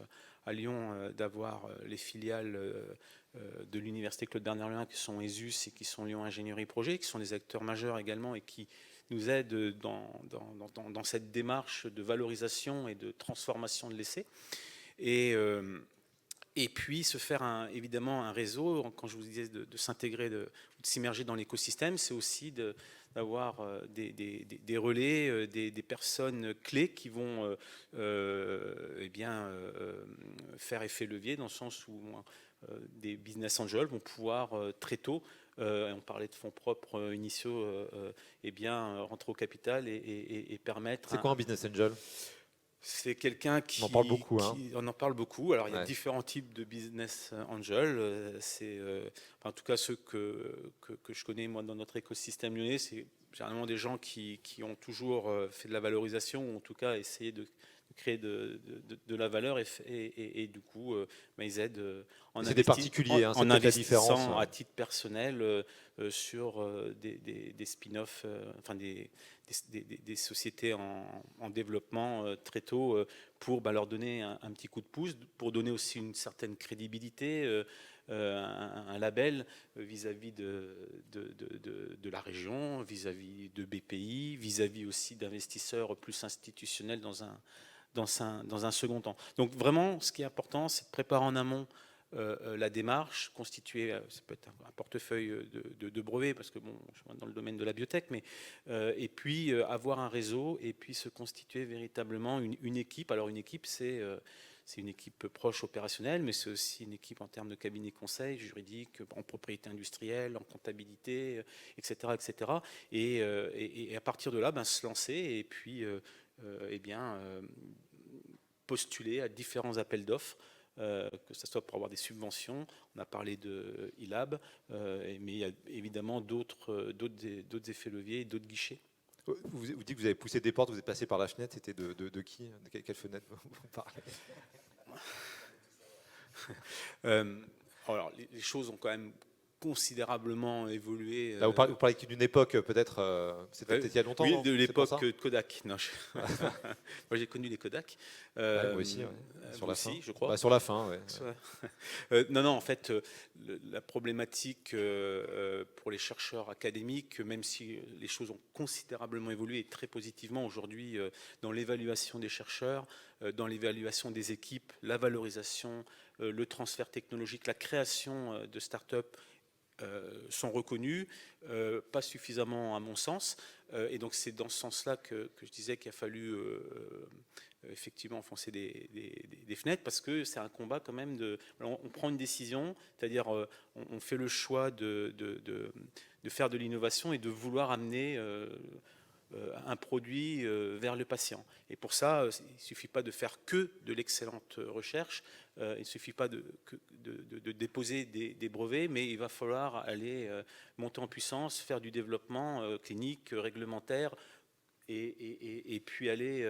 à Lyon d'avoir les filiales de l'université Claude Bernard-Lyon qui sont ESUS et qui sont Lyon Ingénierie Projet, qui sont des acteurs majeurs également et qui nous aident dans cette démarche de valorisation et de transformation de l'essai. Et puis se faire évidemment un réseau, quand je vous disais de s'intégrer, de s'immerger dans l'écosystème, c'est aussi d'avoir des relais, des personnes clés qui vont faire effet levier, dans le sens où des business angels vont pouvoir très tôt on parlait de fonds propres initiaux, rentrer au capital et permettre... C'est quoi un business angel? C'est quelqu'un qui... On en parle beaucoup. On en parle beaucoup. Alors, il y a Ouais. différents types de business angel. En tout cas, ceux que je connais, moi, dans notre écosystème lyonnais, c'est généralement des gens qui ont toujours fait de la valorisation, ou en tout cas essayé de créer de la valeur et du coup, ils aident en C'est des particuliers, en c'est peut-être la investissant différence. à titre personnel sur des spin-offs, des sociétés en développement très tôt pour leur donner un petit coup de pouce, pour donner aussi une certaine crédibilité, un label vis-à-vis de la région, vis-à-vis de BPI, vis-à-vis aussi d'investisseurs plus institutionnels dans un second temps. Donc vraiment, ce qui est important, c'est de préparer en amont la démarche, constituer, ça peut être un portefeuille de brevets, parce que bon, je suis dans le domaine de la biotech, mais et puis avoir un réseau, et puis se constituer véritablement une équipe. Alors une équipe, c'est une équipe proche opérationnelle, mais c'est aussi une équipe en termes de cabinet conseil, juridique, en propriété industrielle, en comptabilité, etc. etc. Et à partir de là, se lancer et puis postuler à différents appels d'offres, que ce soit pour avoir des subventions. On a parlé de e-lab, mais il y a évidemment d'autres effets leviers et d'autres guichets. Vous dites que vous avez poussé des portes, vous êtes passé par la fenêtre, c'était de qui? De quelle fenêtre vous parlez? Alors, les choses ont quand même considérablement évolué. Là, vous parlez d'une époque, peut-être, c'était peut-être il y a longtemps. Oui, non? de l'époque de Kodak. Non, moi, j'ai connu les Kodak. moi aussi, sur la fin. Je crois. Sur la fin, ouais. Non, en fait, la problématique pour les chercheurs académiques, même si les choses ont considérablement évolué et très positivement aujourd'hui dans l'évaluation des chercheurs, dans l'évaluation des équipes, la valorisation, le transfert technologique, la création de start-up sont reconnus, pas suffisamment à mon sens. Et donc c'est dans ce sens-là que je disais qu'il a fallu effectivement enfoncer des fenêtres, parce que c'est un combat quand même on prend une décision, c'est-à-dire on fait le choix de faire de l'innovation et de vouloir amener un produit vers le patient. Et pour ça, il ne suffit pas de faire que de l'excellente recherche, il ne suffit pas de déposer des brevets, mais il va falloir aller monter en puissance, faire du développement clinique, réglementaire, et puis aller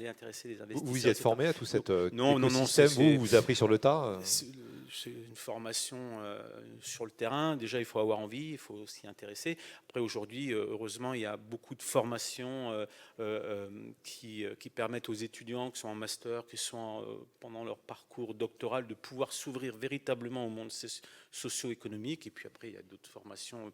intéresser les investisseurs. Vous y êtes formé à tout cet écosystème, vous avez appris sur le tas? C'est une formation sur le terrain. Déjà, il faut avoir envie, il faut s'y intéresser. Après, aujourd'hui, heureusement, il y a beaucoup de formations qui permettent aux étudiants qui sont en master, qui sont pendant leur parcours doctoral, de pouvoir s'ouvrir véritablement au monde socio-économique. Et puis après, il y a d'autres formations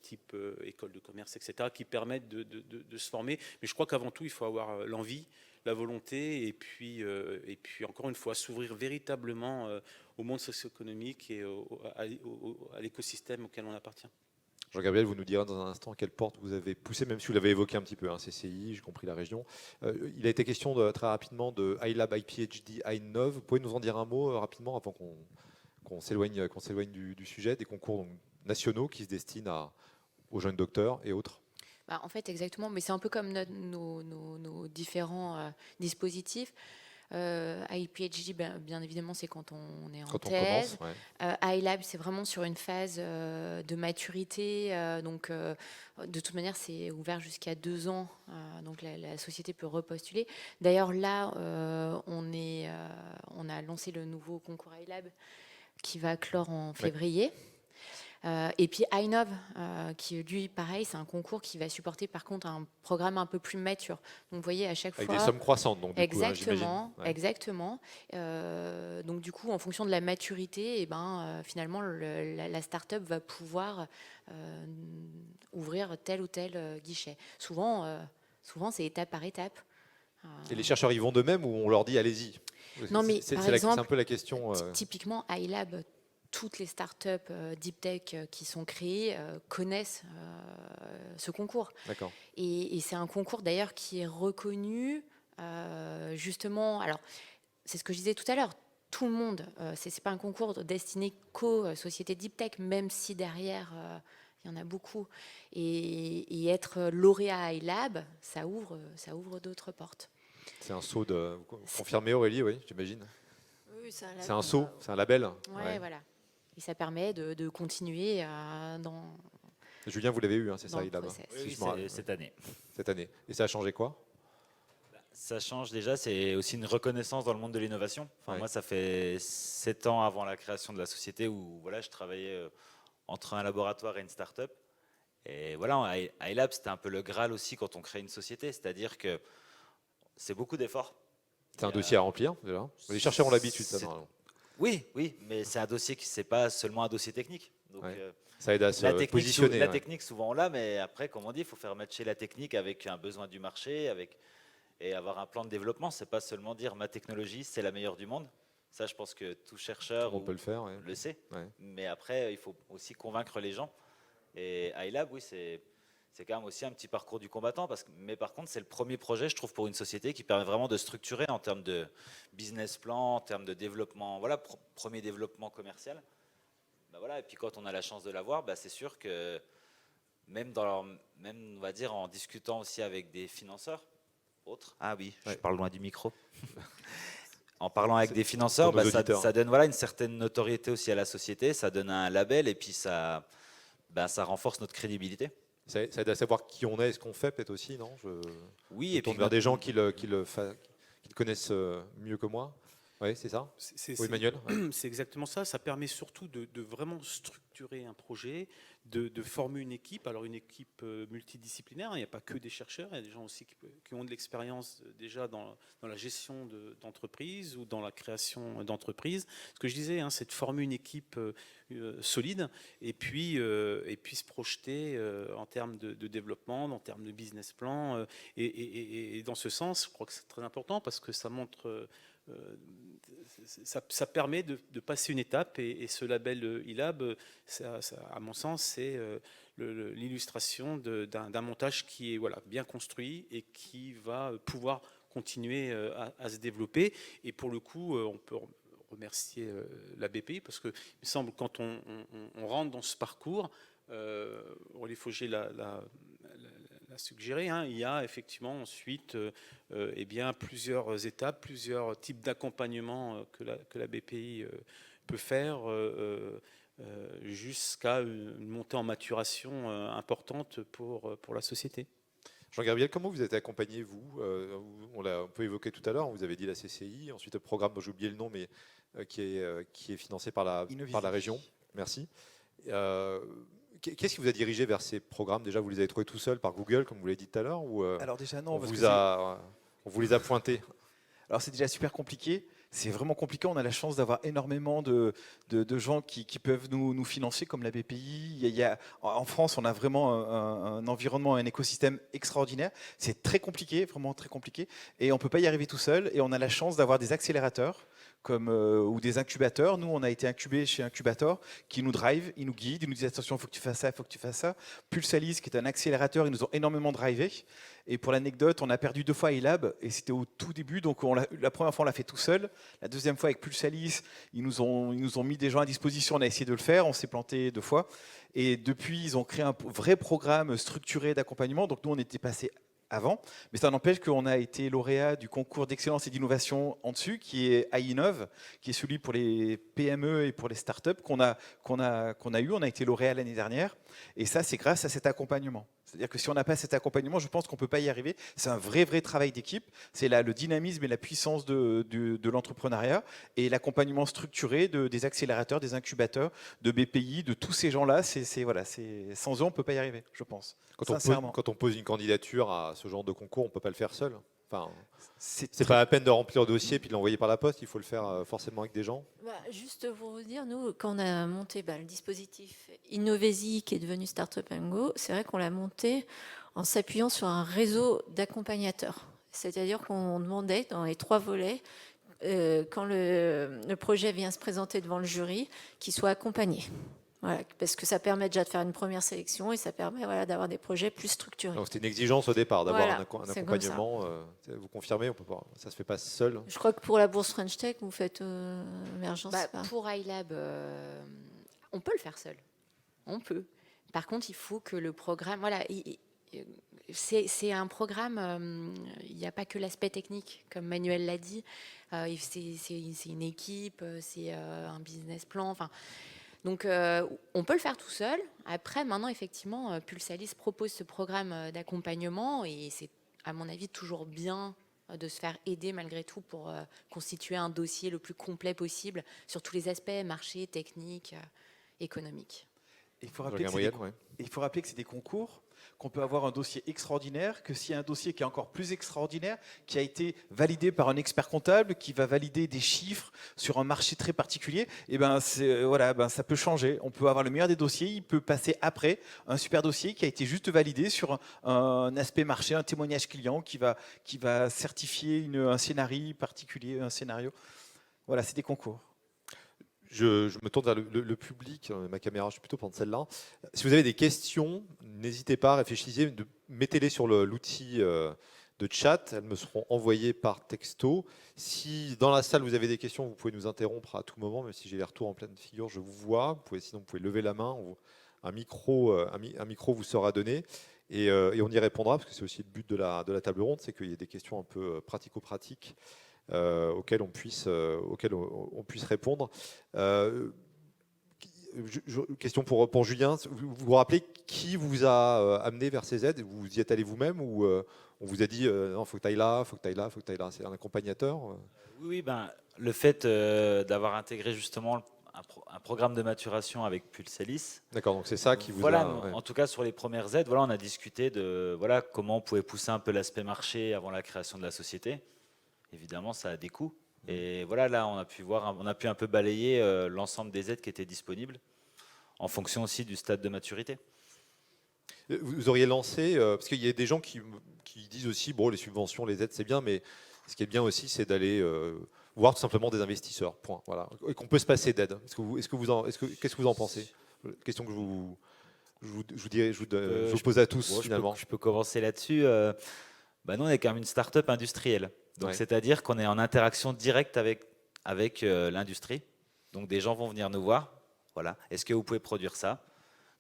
type école de commerce, etc., qui permettent de se former. Mais je crois qu'avant tout, il faut avoir l'envie, la volonté, et puis encore une fois, s'ouvrir véritablement au monde socio-économique et à l'écosystème auquel on appartient. Jean-Gabriel, vous nous direz dans un instant quelle porte vous avez poussé, même si vous l'avez évoqué un petit peu, CCI, j'ai compris la région. Il a été question très rapidement de iLab, iPhD, iNov. Vous pouvez nous en dire un mot rapidement avant qu'on s'éloigne du sujet, des concours nationaux qui se destinent aux jeunes docteurs et autres? En fait, exactement, mais c'est un peu comme nos différents dispositifs. iPhD, bien évidemment, c'est quand on est en thèse. On commence, iLab, c'est vraiment sur une phase de maturité. Donc, de toute manière, c'est ouvert jusqu'à 2 ans. Donc, la société peut repostuler. D'ailleurs, là, on a lancé le nouveau concours iLab qui va clore en février. Et puis iNov, qui lui, pareil, c'est un concours qui va supporter par contre un programme un peu plus mature. Donc vous voyez, à chaque fois... Avec des sommes croissantes, donc du exactement, coup, exactement. Donc du coup, en fonction de la maturité, finalement, la start-up va pouvoir ouvrir tel ou tel guichet. Souvent c'est étape par étape. Et les chercheurs y vont d'eux-mêmes ou on leur dit allez-y? Non, mais c'est par exemple, un peu la question. Typiquement, iLab, toutes les startups deep tech qui sont créées connaissent ce concours. D'accord. Et c'est un concours d'ailleurs qui est reconnu justement. Alors, c'est ce que je disais tout à l'heure. tout le monde. C'est pas un concours destiné qu'aux sociétés deep tech, même si derrière il y en a beaucoup. Et être lauréat à iLab, ça ouvre d'autres portes. C'est un saut de... Confirmé Aurélie, oui, j'imagine. Oui, C'est un saut, c'est un label. Ouais, voilà. Et ça permet de continuer dans... Julien, vous l'avez eu, hein, c'est ça, le iLab. process. Oui, je me rappelle. cette année. Cette année. Et ça a changé quoi? Ça change déjà, c'est aussi une reconnaissance dans le monde de l'innovation. Enfin, Ouais. Moi, ça fait 7 ans avant la création de la société où voilà, je travaillais entre un laboratoire et une start-up. Et voilà, iLab, c'était un peu le Graal aussi quand on crée une société. C'est-à-dire que c'est beaucoup d'efforts. C'est un dossier à remplir, déjà. Les chercheurs ont l'habitude, ça, C'est- normalement. Oui, mais c'est un dossier qui c'est pas seulement un dossier technique. Donc, Ouais. Ça aide à se la technique, positionner. la ouais. technique, souvent on l'a, mais après, comme on dit, il faut faire matcher la technique avec un besoin du marché, et avoir un plan de développement. C'est pas seulement dire ma technologie, c'est la meilleure du monde. Ça, je pense que tout chercheur On peut le faire. ouais. le sait. Ouais. Mais après, il faut aussi convaincre les gens. Et iLab, oui, c'est quand même aussi un petit parcours du combattant. Mais par contre, c'est le premier projet, je trouve, pour une société qui permet vraiment de structurer en termes de business plan, en termes de développement. Voilà, premier développement commercial. Ben voilà, et puis quand on a la chance de l'avoir, ben c'est sûr que même on va dire en discutant aussi avec des financeurs autres. Ah oui, je Ouais. parle loin du micro. En parlant avec C'est des financeurs, pour nos ça auditeurs. donne voilà, une certaine notoriété aussi à la société, ça donne un label et puis ça renforce notre crédibilité. Ça aide à savoir qui on est et ce qu'on fait, peut-être aussi, non Oui, Je et puis tourne vers des gens qui le connaissent mieux que moi. Oui, c'est ça. Oui, Manuel. Ouais. C'est exactement ça. Ça permet surtout de vraiment structurer un projet, de former une équipe. Alors une équipe multidisciplinaire. Il n'y a pas que des chercheurs. Il y a des gens aussi qui ont de l'expérience déjà dans la gestion d'entreprise ou dans la création d'entreprise. Ce que je disais, c'est de former une équipe solide et puis se projeter en termes de développement, en termes de business plan. Et dans ce sens, je crois que c'est très important parce que ça montre... ça permet de passer une étape et ce label iLab, à mon sens, c'est l'illustration d'un montage qui est bien construit et qui va pouvoir continuer à se développer. Et pour le coup, on peut remercier la BPI parce qu'il me semble que quand on rentre dans ce parcours, Aurélie Fauger l'a suggéré, il y a effectivement ensuite plusieurs étapes, plusieurs types d'accompagnement que la BPI peut faire jusqu'à une montée en maturation importante pour la société. Jean-Gabriel, comment vous êtes accompagné, vous On l'a un peu évoqué tout à l'heure, vous avez dit la CCI, ensuite le programme dont j'ai oublié le nom, mais qui est financé par la région. Merci. Qu'est-ce qui vous a dirigé vers ces programmes? Déjà, vous les avez trouvés tout seuls par Google, comme vous l'avez dit tout à l'heure, ou Alors déjà non, on parce vous les a pointés? Alors c'est déjà super compliqué. C'est vraiment compliqué. On a la chance d'avoir énormément de gens qui peuvent nous financer, comme la BPI. En France, on a vraiment un environnement, un écosystème extraordinaire. C'est très compliqué, vraiment très compliqué. Et on ne peut pas y arriver tout seul. Et on a la chance d'avoir des accélérateurs ou des incubateurs. Nous, on a été incubés chez Incubator, qui nous drive, ils nous guident, ils nous disent attention, il faut que tu fasses ça, il faut que tu fasses ça. Pulsalis, qui est un accélérateur, ils nous ont énormément drivé. Et pour l'anecdote, on a perdu 2 fois iLab, et c'était au tout début, donc la première fois on l'a fait tout seul. La deuxième fois avec Pulsalis, ils nous ont mis des gens à disposition, on a essayé de le faire, on s'est planté 2 fois. Et depuis, ils ont créé un vrai programme structuré d'accompagnement, donc nous on était passé avant, mais ça n'empêche qu'on a été lauréat du concours d'excellence et d'innovation en dessus, qui est iInnov, qui est celui pour les PME et pour les startups qu'on a eu. On a été lauréat l'année dernière, et ça, c'est grâce à cet accompagnement. C'est-à-dire que si on n'a pas cet accompagnement, je pense qu'on ne peut pas y arriver. C'est un vrai travail d'équipe. C'est là le dynamisme et la puissance de l'entrepreneuriat et l'accompagnement structuré des accélérateurs, des incubateurs, de BPI, de tous ces gens-là. Sans eux, on ne peut pas y arriver, je pense. Quand on pose une candidature à ce genre de concours, on ne peut pas le faire seul. Enfin, c'est pas la peine de remplir le dossier et puis de l'envoyer par la poste. Il faut le faire forcément avec des gens. Juste pour vous dire, nous, quand on a monté le dispositif Innovesi, qui est devenu Startup & Go, c'est vrai qu'on l'a monté en s'appuyant sur un réseau d'accompagnateurs. C'est-à-dire qu'on demandait dans les 3 volets, quand le projet vient se présenter devant le jury, qu'il soit accompagné. Voilà, parce que ça permet déjà de faire une première sélection et ça permet d'avoir des projets plus structurés. Donc c'était une exigence au départ d'avoir Voilà, un c'est accompagnement. Vous confirmez, ça ne se fait pas seul. Je crois que pour la bourse French Tech, vous faites émergence. Pour iLab, on peut le faire seul. On peut. Par contre, il faut que le programme... Voilà, c'est un programme, il n'y a pas que l'aspect technique, comme Manuel l'a dit. C'est une équipe, c'est un business plan. Donc, on peut le faire tout seul. Après, maintenant, effectivement, Pulsalis propose ce programme d'accompagnement et c'est, à mon avis, toujours bien de se faire aider malgré tout pour constituer un dossier le plus complet possible sur tous les aspects, marché, technique, économique. Il faut rappeler que c'est des concours, qu'on peut avoir un dossier extraordinaire, que s'il y a un dossier qui est encore plus extraordinaire, qui a été validé par un expert comptable, qui va valider des chiffres sur un marché très particulier, et ça peut changer. On peut avoir le meilleur des dossiers, il peut passer après un super dossier qui a été juste validé sur un aspect marché, un témoignage client qui va certifier un scénario particulier, un scénario. Voilà, c'est des concours. Je me tourne vers le public, ma caméra, je suis plutôt prendre celle-là. Si vous avez des questions, n'hésitez pas, réfléchissez, mettez-les sur l'outil de chat, elles me seront envoyées par texto. Si dans la salle vous avez des questions, vous pouvez nous interrompre à tout moment, même si j'ai les retours en pleine figure, je vous vois. Sinon, vous pouvez lever la main, un micro vous sera donné et on y répondra, parce que c'est aussi le but de la table ronde, c'est qu'il y ait des questions un peu pratico-pratiques. Auxquels on puisse répondre. Question pour Julien. Vous vous rappelez qui vous a amené vers ces aides? Vous y êtes allé vous-même ou on vous a dit non, faut que tu ailles là, faut que tu ailles là, faut que tu ailles là? C'est un accompagnateur? Oui, le fait d'avoir intégré justement un programme de maturation avec Pulsalis. D'accord, donc c'est ça qui vous a... En tout cas, sur les premières aides, on a discuté de comment on pouvait pousser un peu l'aspect marché avant la création de la société. Évidemment, ça a des coûts. Et là, on a pu un peu balayer l'ensemble des aides qui étaient disponibles, en fonction aussi du stade de maturité. Vous auriez lancé, parce qu'il y a des gens qui disent aussi, bon, les subventions, les aides, c'est bien, mais ce qui est bien aussi, c'est d'aller voir tout simplement des investisseurs. Point. Voilà. Et qu'on peut se passer d'aide. Qu'est-ce que vous en pensez? Question que je vous pose à tous, finalement. Je peux commencer là-dessus. Nous, on est quand même une start-up industrielle. Donc, c'est-à-dire qu'on est en interaction directe avec l'industrie. Donc, des gens vont venir nous voir. Voilà. Est-ce que vous pouvez produire ça?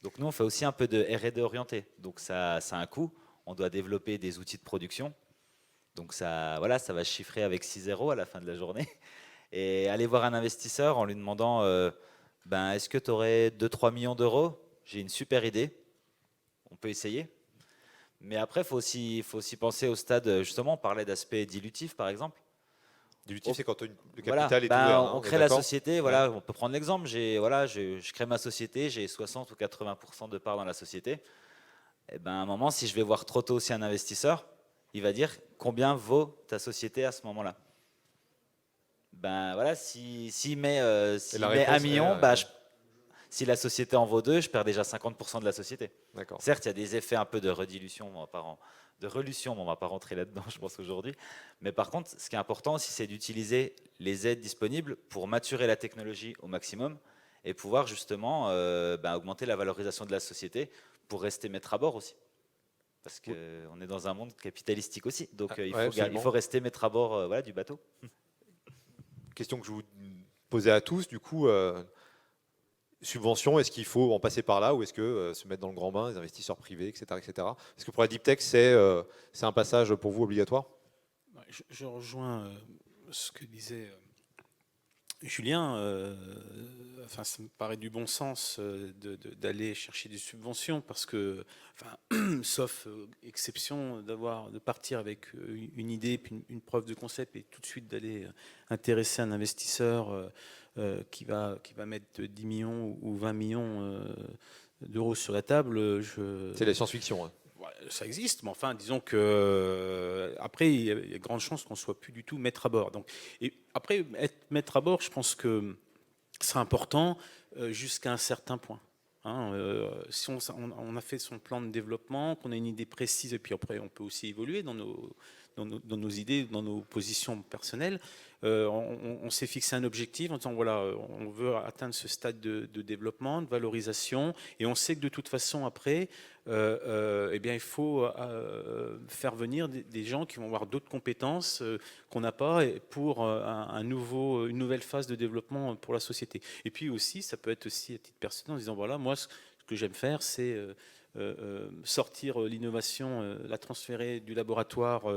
Donc, nous, on fait aussi un peu de R&D orienté. Donc, ça a un coût. On doit développer des outils de production. Donc, ça va chiffrer avec 6 zéros à la fin de la journée. Et aller voir un investisseur en lui demandant est-ce que tu aurais 2-3 millions d'euros? J'ai une super idée. On peut essayer. Mais après, il faut aussi penser au stade, justement, on parlait d'aspect dilutif, par exemple. Dilutif, c'est quand le capital est ouvert. On crée la société, on peut prendre l'exemple, je crée ma société, j'ai 60 ou 80% de parts dans la société. Et à un moment, si je vais voir trop tôt aussi un investisseur, il va dire combien vaut ta société à ce moment-là. S'il met 1 million, si la société en vaut 2, je perds déjà 50% de la société. Certes, il y a des effets un peu de redilution, on ne va pas rentrer là-dedans, je pense, aujourd'hui. Mais par contre, ce qui est important aussi, c'est d'utiliser les aides disponibles pour maturer la technologie au maximum et pouvoir justement augmenter la valorisation de la société pour rester maître à bord aussi. Parce qu'on est dans un monde capitalistique aussi. Donc, il faut rester maître à bord du bateau. Question que je vous posais à tous, du coup... Subvention, est-ce qu'il faut en passer par là ou est-ce que se mettre dans le grand bain, les investisseurs privés, etc. Est-ce que pour la Deep Tech, c'est un passage pour vous obligatoire? Je rejoins ce que disait Julien. Ça me paraît du bon sens d'aller chercher des subventions parce que, sauf exception, de partir avec une idée, puis une preuve de concept et tout de suite d'aller intéresser un investisseur qui va mettre 10 millions ou 20 millions d'euros sur la table. C'est la science-fiction. Hein. Ça existe, mais enfin, disons que après, il y a de grandes chances qu'on soit plus du tout maître à bord. Donc, et après, être maître à bord, je pense que c'est important jusqu'à un certain point. Si on a fait son plan de développement, qu'on a une idée précise, et puis après, on peut aussi évoluer dans dans nos idées, dans nos positions personnelles. On s'est fixé un objectif en disant voilà, on veut atteindre ce stade de développement, de valorisation, et on sait que de toute façon après, eh bien, il faut faire venir des gens qui vont avoir d'autres compétences qu'on n'a pas pour une nouvelle phase de développement pour la société. Et puis aussi, ça peut être aussi à titre personnel en disant voilà, moi ce que j'aime faire, c'est sortir l'innovation, la transférer du laboratoire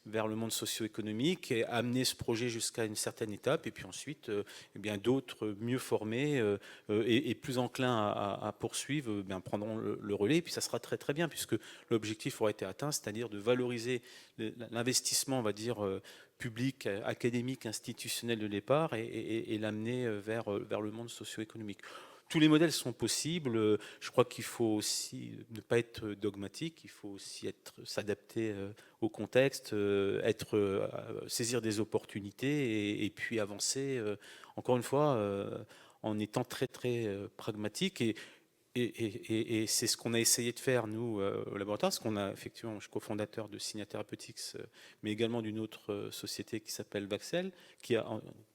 vers le monde socio-économique et amener ce projet jusqu'à une certaine étape, et puis ensuite eh bien d'autres mieux formés et plus enclins à poursuivre bien, prendront le relais, et puis ça sera très très bien puisque l'objectif aura été atteint, c'est-à-dire de valoriser l'investissement, on va dire, public, académique, institutionnel de départ et l'amener vers le monde socio-économique. Tous les modèles sont possibles. Je crois qu'il faut aussi ne pas être dogmatique, il faut aussi s'adapter au contexte, saisir des opportunités et puis avancer, encore une fois, en étant très très pragmatique. Et c'est ce qu'on a essayé de faire, nous, au laboratoire, parce qu'on a effectivement, je suis cofondateur de Signia Therapeutics, mais également d'une autre société qui s'appelle Vaxel, qui a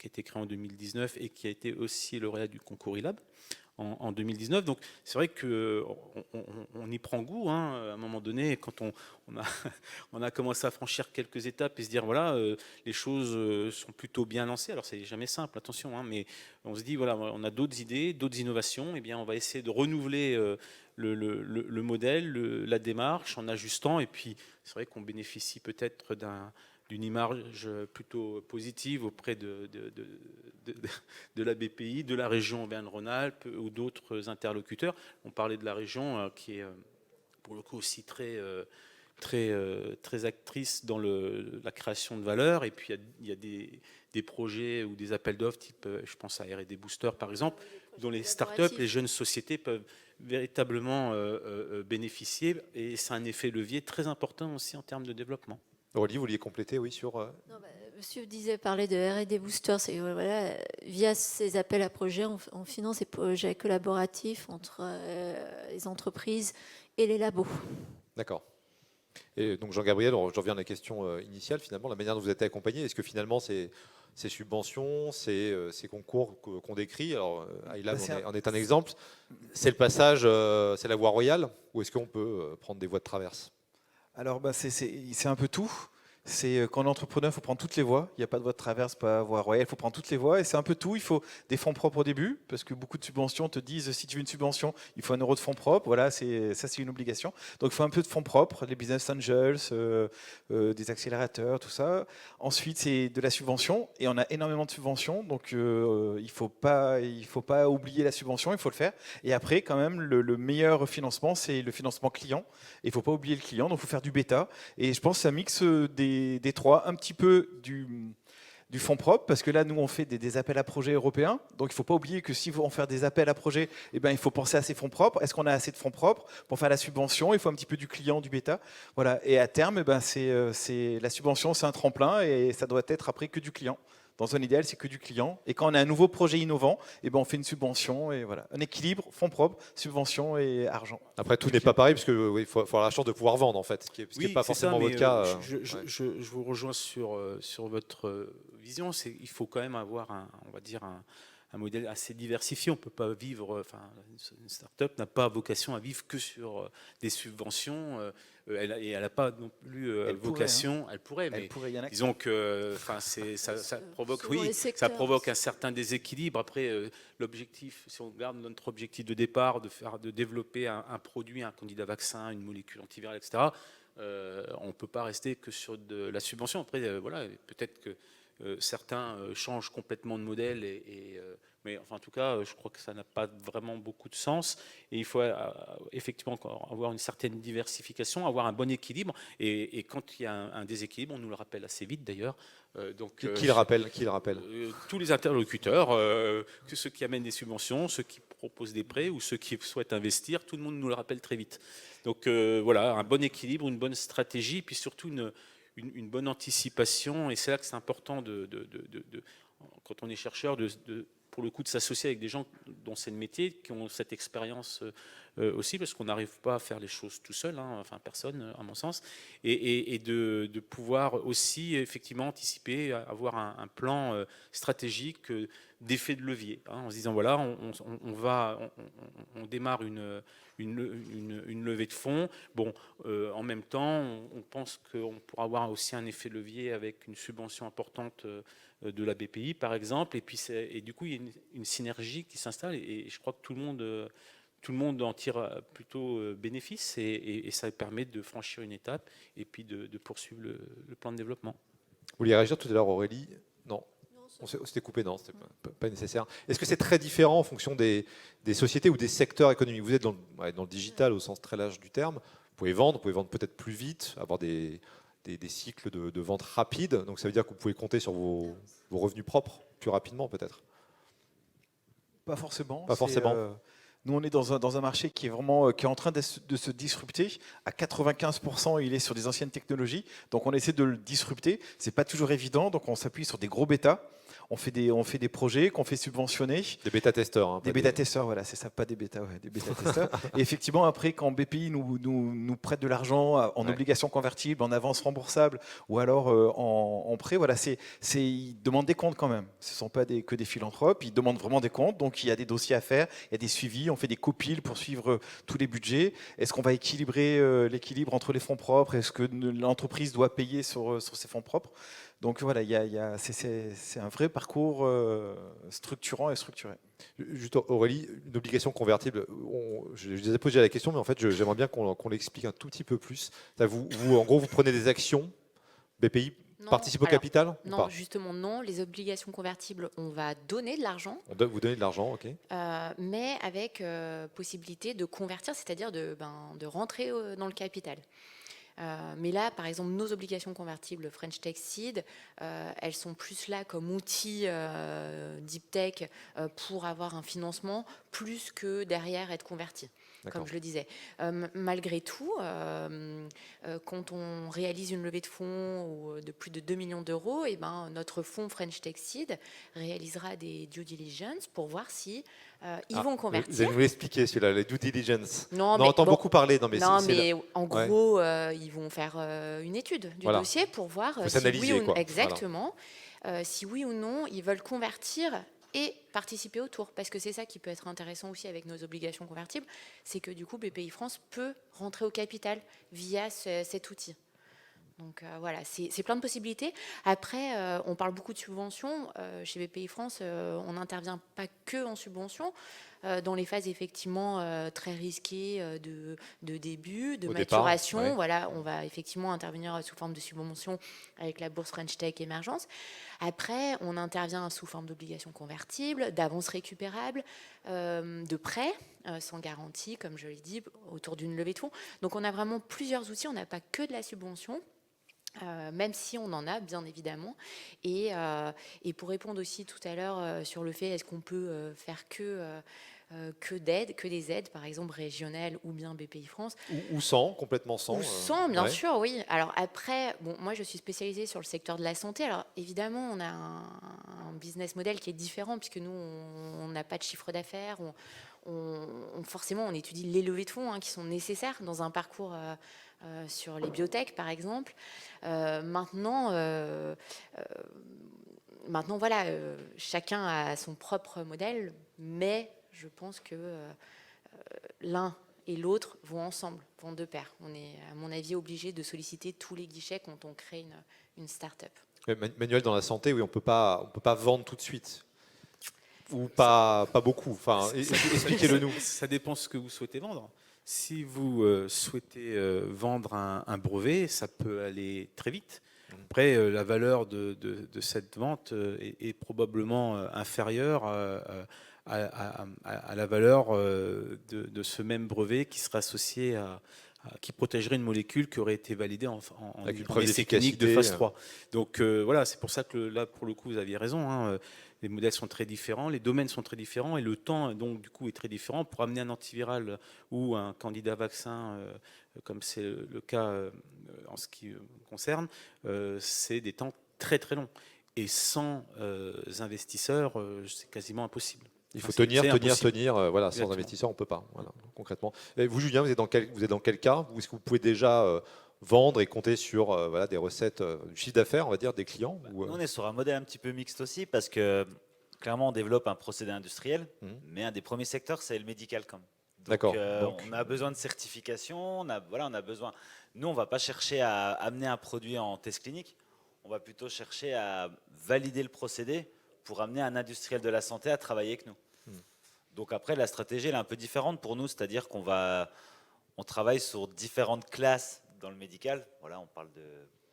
été créée en 2019 et qui a été aussi lauréat du concours ILAB en 2019. Donc c'est vrai qu'on y prend goût, hein, à un moment donné, quand on a commencé à franchir quelques étapes et se dire, voilà, les choses sont plutôt bien lancées. Alors c'est jamais simple, attention, hein, mais on se dit, voilà, on a d'autres idées, d'autres innovations, et bien on va essayer de renouveler le modèle, la démarche, en ajustant, et puis c'est vrai qu'on bénéficie peut-être d'une image plutôt positive auprès de la BPI, de la région Auvergne-Rhône-Alpes ou d'autres interlocuteurs. On parlait de la région qui est pour le coup aussi très actrice dans la création de valeur. Et puis il y a des projets ou des appels d'offres type, je pense à R&D Booster par exemple, dont les startups, les jeunes sociétés peuvent véritablement bénéficier. Et c'est un effet levier très important aussi en termes de développement. Aurélie, vous vouliez compléter, oui, sur... Non, monsieur parler de R&D Booster, c'est voilà, via ces appels à projets, on finance des projets collaboratifs entre les entreprises et les labos. D'accord. Et donc Jean-Gabriel, je reviens à la question initiale, finalement, la manière dont vous êtes accompagné, est-ce que finalement ces subventions, ces concours qu'on décrit, alors ILAB en est un exemple, c'est le passage, c'est la voie royale, ou est-ce qu'on peut prendre des voies de traverse ? Alors, c'est un peu tout. C'est quand on est entrepreneur, il faut prendre toutes les voies. Il n'y a pas de voie de traverse, pas de voie royale. Il faut prendre toutes les voies et c'est un peu tout. Il faut des fonds propres au début parce que beaucoup de subventions te disent si tu veux une subvention, il faut 1 euro de fonds propres. Voilà, ça c'est une obligation. Donc il faut un peu de fonds propres, les business angels, des accélérateurs, tout ça. Ensuite c'est de la subvention et on a énormément de subventions. Donc il faut pas oublier la subvention, il faut le faire. Et après quand même le meilleur financement c'est le financement client. Il ne faut pas oublier le client. Donc il faut faire du bêta. Et je pense que ça mixe des trois, un petit peu du fonds propre, parce que là, nous, on fait des appels à projets européens. Donc, il ne faut pas oublier que si on veut faire des appels à projets, eh ben, il faut penser à ces fonds propres. Est-ce qu'on a assez de fonds propres pour faire la subvention ? Il faut un petit peu du client, du bêta. Voilà. Et à terme, eh ben, la subvention, c'est un tremplin et ça doit être après que du client. Dans un idéal, c'est que du client. Et quand on a un nouveau projet innovant, eh ben on fait une subvention. Et voilà, un équilibre, fonds propres, subvention et argent. Après, tout n'est pas pareil, parce qu'il faut avoir la chance de pouvoir vendre, en fait, ce qui n'est pas forcément votre cas. Je vous rejoins sur votre vision. Il faut quand même avoir on va dire un modèle assez diversifié. On ne peut pas vivre, une start-up n'a pas vocation à vivre que sur des subventions. Elle n'a pas non plus vocation. Elle pourrait, mais disons que ça provoque un certain déséquilibre. Après, l'objectif, si on garde notre objectif de départ, de développer un produit, un candidat vaccin, une molécule antivirale, etc., on ne peut pas rester que sur de la subvention. Après, voilà, peut-être que certains changent complètement de modèle, mais enfin, en tout cas, je crois que ça n'a pas vraiment beaucoup de sens. Et il faut effectivement avoir une certaine diversification, avoir un bon équilibre. Et quand il y a un déséquilibre, on nous le rappelle assez vite d'ailleurs. Qui le rappelle tous les interlocuteurs, que ceux qui amènent des subventions, ceux qui proposent des prêts ou ceux qui souhaitent investir, tout le monde nous le rappelle très vite. Donc voilà, un bon équilibre, une bonne stratégie, puis surtout une bonne anticipation. Et c'est là que c'est important quand on est chercheur, pour le coup, de s'associer avec des gens dont c'est le métier, qui ont cette expérience aussi, parce qu'on n'arrive pas à faire les choses tout seul, hein, enfin personne à mon sens, et de pouvoir aussi effectivement anticiper, avoir un plan stratégique d'effet de levier, hein, en se disant voilà, on démarre une levée de fonds. Bon, en même temps, on pense qu'on pourra avoir aussi un effet de levier avec une subvention importante de la BPI, par exemple, et du coup, il y a une synergie qui s'installe, et je crois que tout le monde en tire plutôt bénéfice, et ça permet de franchir une étape et puis de poursuivre le plan de développement. Vous vouliez réagir tout à l'heure, Aurélie? Non. On s'était coupé, non, c'était pas nécessaire. Est-ce que c'est très différent en fonction des sociétés ou des secteurs économiques? Vous êtes dans le digital au sens très large du terme. Vous pouvez vendre peut-être plus vite, avoir des cycles de vente rapides. Donc ça veut dire que vous pouvez compter sur vos revenus propres plus rapidement peut-être? Pas forcément. Pas forcément. Nous, on est dans un marché qui est vraiment qui est en train de se disrupter. À 95%, il est sur des anciennes technologies. Donc, on essaie de le disrupter. C'est pas toujours évident. Donc, on s'appuie sur des gros bêtas. On fait des projets qu'on fait subventionner. Des bêta-testeurs. Hein, des bêta-testeurs, voilà, c'est ça, pas des bêtas, ouais, des bêta-testeurs. Et effectivement, après, quand BPI nous prête de l'argent en obligations convertibles, en avance remboursable, ou alors en prêt, voilà, ils demandent des comptes quand même. Ce ne sont pas que des philanthropes, ils demandent vraiment des comptes. Donc, il y a des dossiers à faire, il y a des suivis, on fait des copiles pour suivre tous les budgets. Est-ce qu'on va équilibrer l'équilibre entre les fonds propres? Est-ce que l'entreprise doit payer sur ses fonds propres? Donc voilà, c'est un vrai parcours structurant et structuré. Juste Aurélie, une obligation convertible, je vous ai posé la question, mais en fait j'aimerais bien qu'on l'explique un tout petit peu plus. Vous, en gros, vous prenez des actions, BPI participe au capital? Non, justement non. Les obligations convertibles, on va donner de l'argent. Vous donnez de l'argent, ok. Mais avec possibilité de convertir, c'est-à-dire de rentrer dans le capital. Mais là, par exemple, nos obligations convertibles French Tech Seed, elles sont plus là comme outil deep tech pour avoir un financement, plus que derrière être converti, comme je le disais. Malgré tout, quand on réalise une levée de fonds de plus de 2 millions d'euros, notre fonds French Tech Seed réalisera des due diligence pour voir si ils vont convertir. Vous allez nous l'expliquer celui-là, les due diligence. Non, on entend beaucoup parler. En gros, ils vont faire une étude du dossier pour voir si oui ou non ils veulent convertir et participer au tour. Parce que c'est ça qui peut être intéressant aussi avec nos obligations convertibles, c'est que du coup BPI France peut rentrer au capital via cet outil. Donc voilà, c'est plein de possibilités. Après, on parle beaucoup de subventions. Chez BPI France, on n'intervient pas que en subvention. Dans les phases effectivement très risquées de début, de maturation, départ, voilà, on va effectivement intervenir sous forme de subvention avec la bourse French Tech Émergence. Après, on intervient sous forme d'obligations convertibles, d'avances récupérables, de prêts sans garantie, comme je l'ai dit, autour d'une levée de fonds. Donc on a vraiment plusieurs outils, on n'a pas que de la subvention. Même si on en a bien évidemment, et pour répondre aussi tout à l'heure sur le fait est-ce qu'on peut faire que des aides par exemple régionales ou bien BPI France ou sans, complètement sans, ou sans bien sûr, oui. Alors après, bon, moi je suis spécialisée sur le secteur de la santé, alors évidemment on a un business model qui est différent puisque nous on n'a pas de chiffre d'affaires, forcément on étudie les levées de fonds qui sont nécessaires dans un parcours sur les biotech par exemple. Maintenant voilà, chacun a son propre modèle, mais je pense que l'un et l'autre vont ensemble, vont de pair. On est, à mon avis, obligé de solliciter tous les guichets quand on crée une start-up. Manuel, dans la santé, oui, on peut pas vendre tout de suite. Ou pas beaucoup. Enfin, expliquez-le nous. Ça dépend ce que vous souhaitez vendre. Si vous souhaitez vendre un brevet, ça peut aller très vite. Après, la valeur de cette vente est probablement inférieure à la valeur de ce même brevet qui serait associé qui protégerait une molécule qui aurait été validée en essai clinique de phase 3. Donc voilà, c'est pour ça que là, pour le coup, vous aviez raison. Les modèles sont très différents, les domaines sont très différents et le temps, donc, du coup, est très différent. Pour amener un antiviral ou un candidat vaccin, comme c'est le cas en ce qui concerne, c'est des temps très très longs. Et sans investisseurs, c'est quasiment impossible. Il faut tenir. Voilà, Exactement. sans investisseurs, on ne peut pas, voilà, concrètement. Et vous, Julien, vous êtes dans quel cas? Est-ce que vous pouvez déjà vendre et compter sur voilà, des recettes, du chiffre d'affaires, on va dire, des clients Nous, on est sur un modèle un petit peu mixte aussi, parce que clairement, on développe un procédé industriel, mais un des premiers secteurs, c'est le médical quand même. D'accord. On a besoin de certification, on a besoin. Nous, on ne va pas chercher à amener un produit en test clinique, on va plutôt chercher à valider le procédé pour amener un industriel de la santé à travailler avec nous. Donc après, la stratégie elle est un peu différente pour nous, c'est-à-dire on travaille sur différentes classes dans le médical. Voilà, on parle de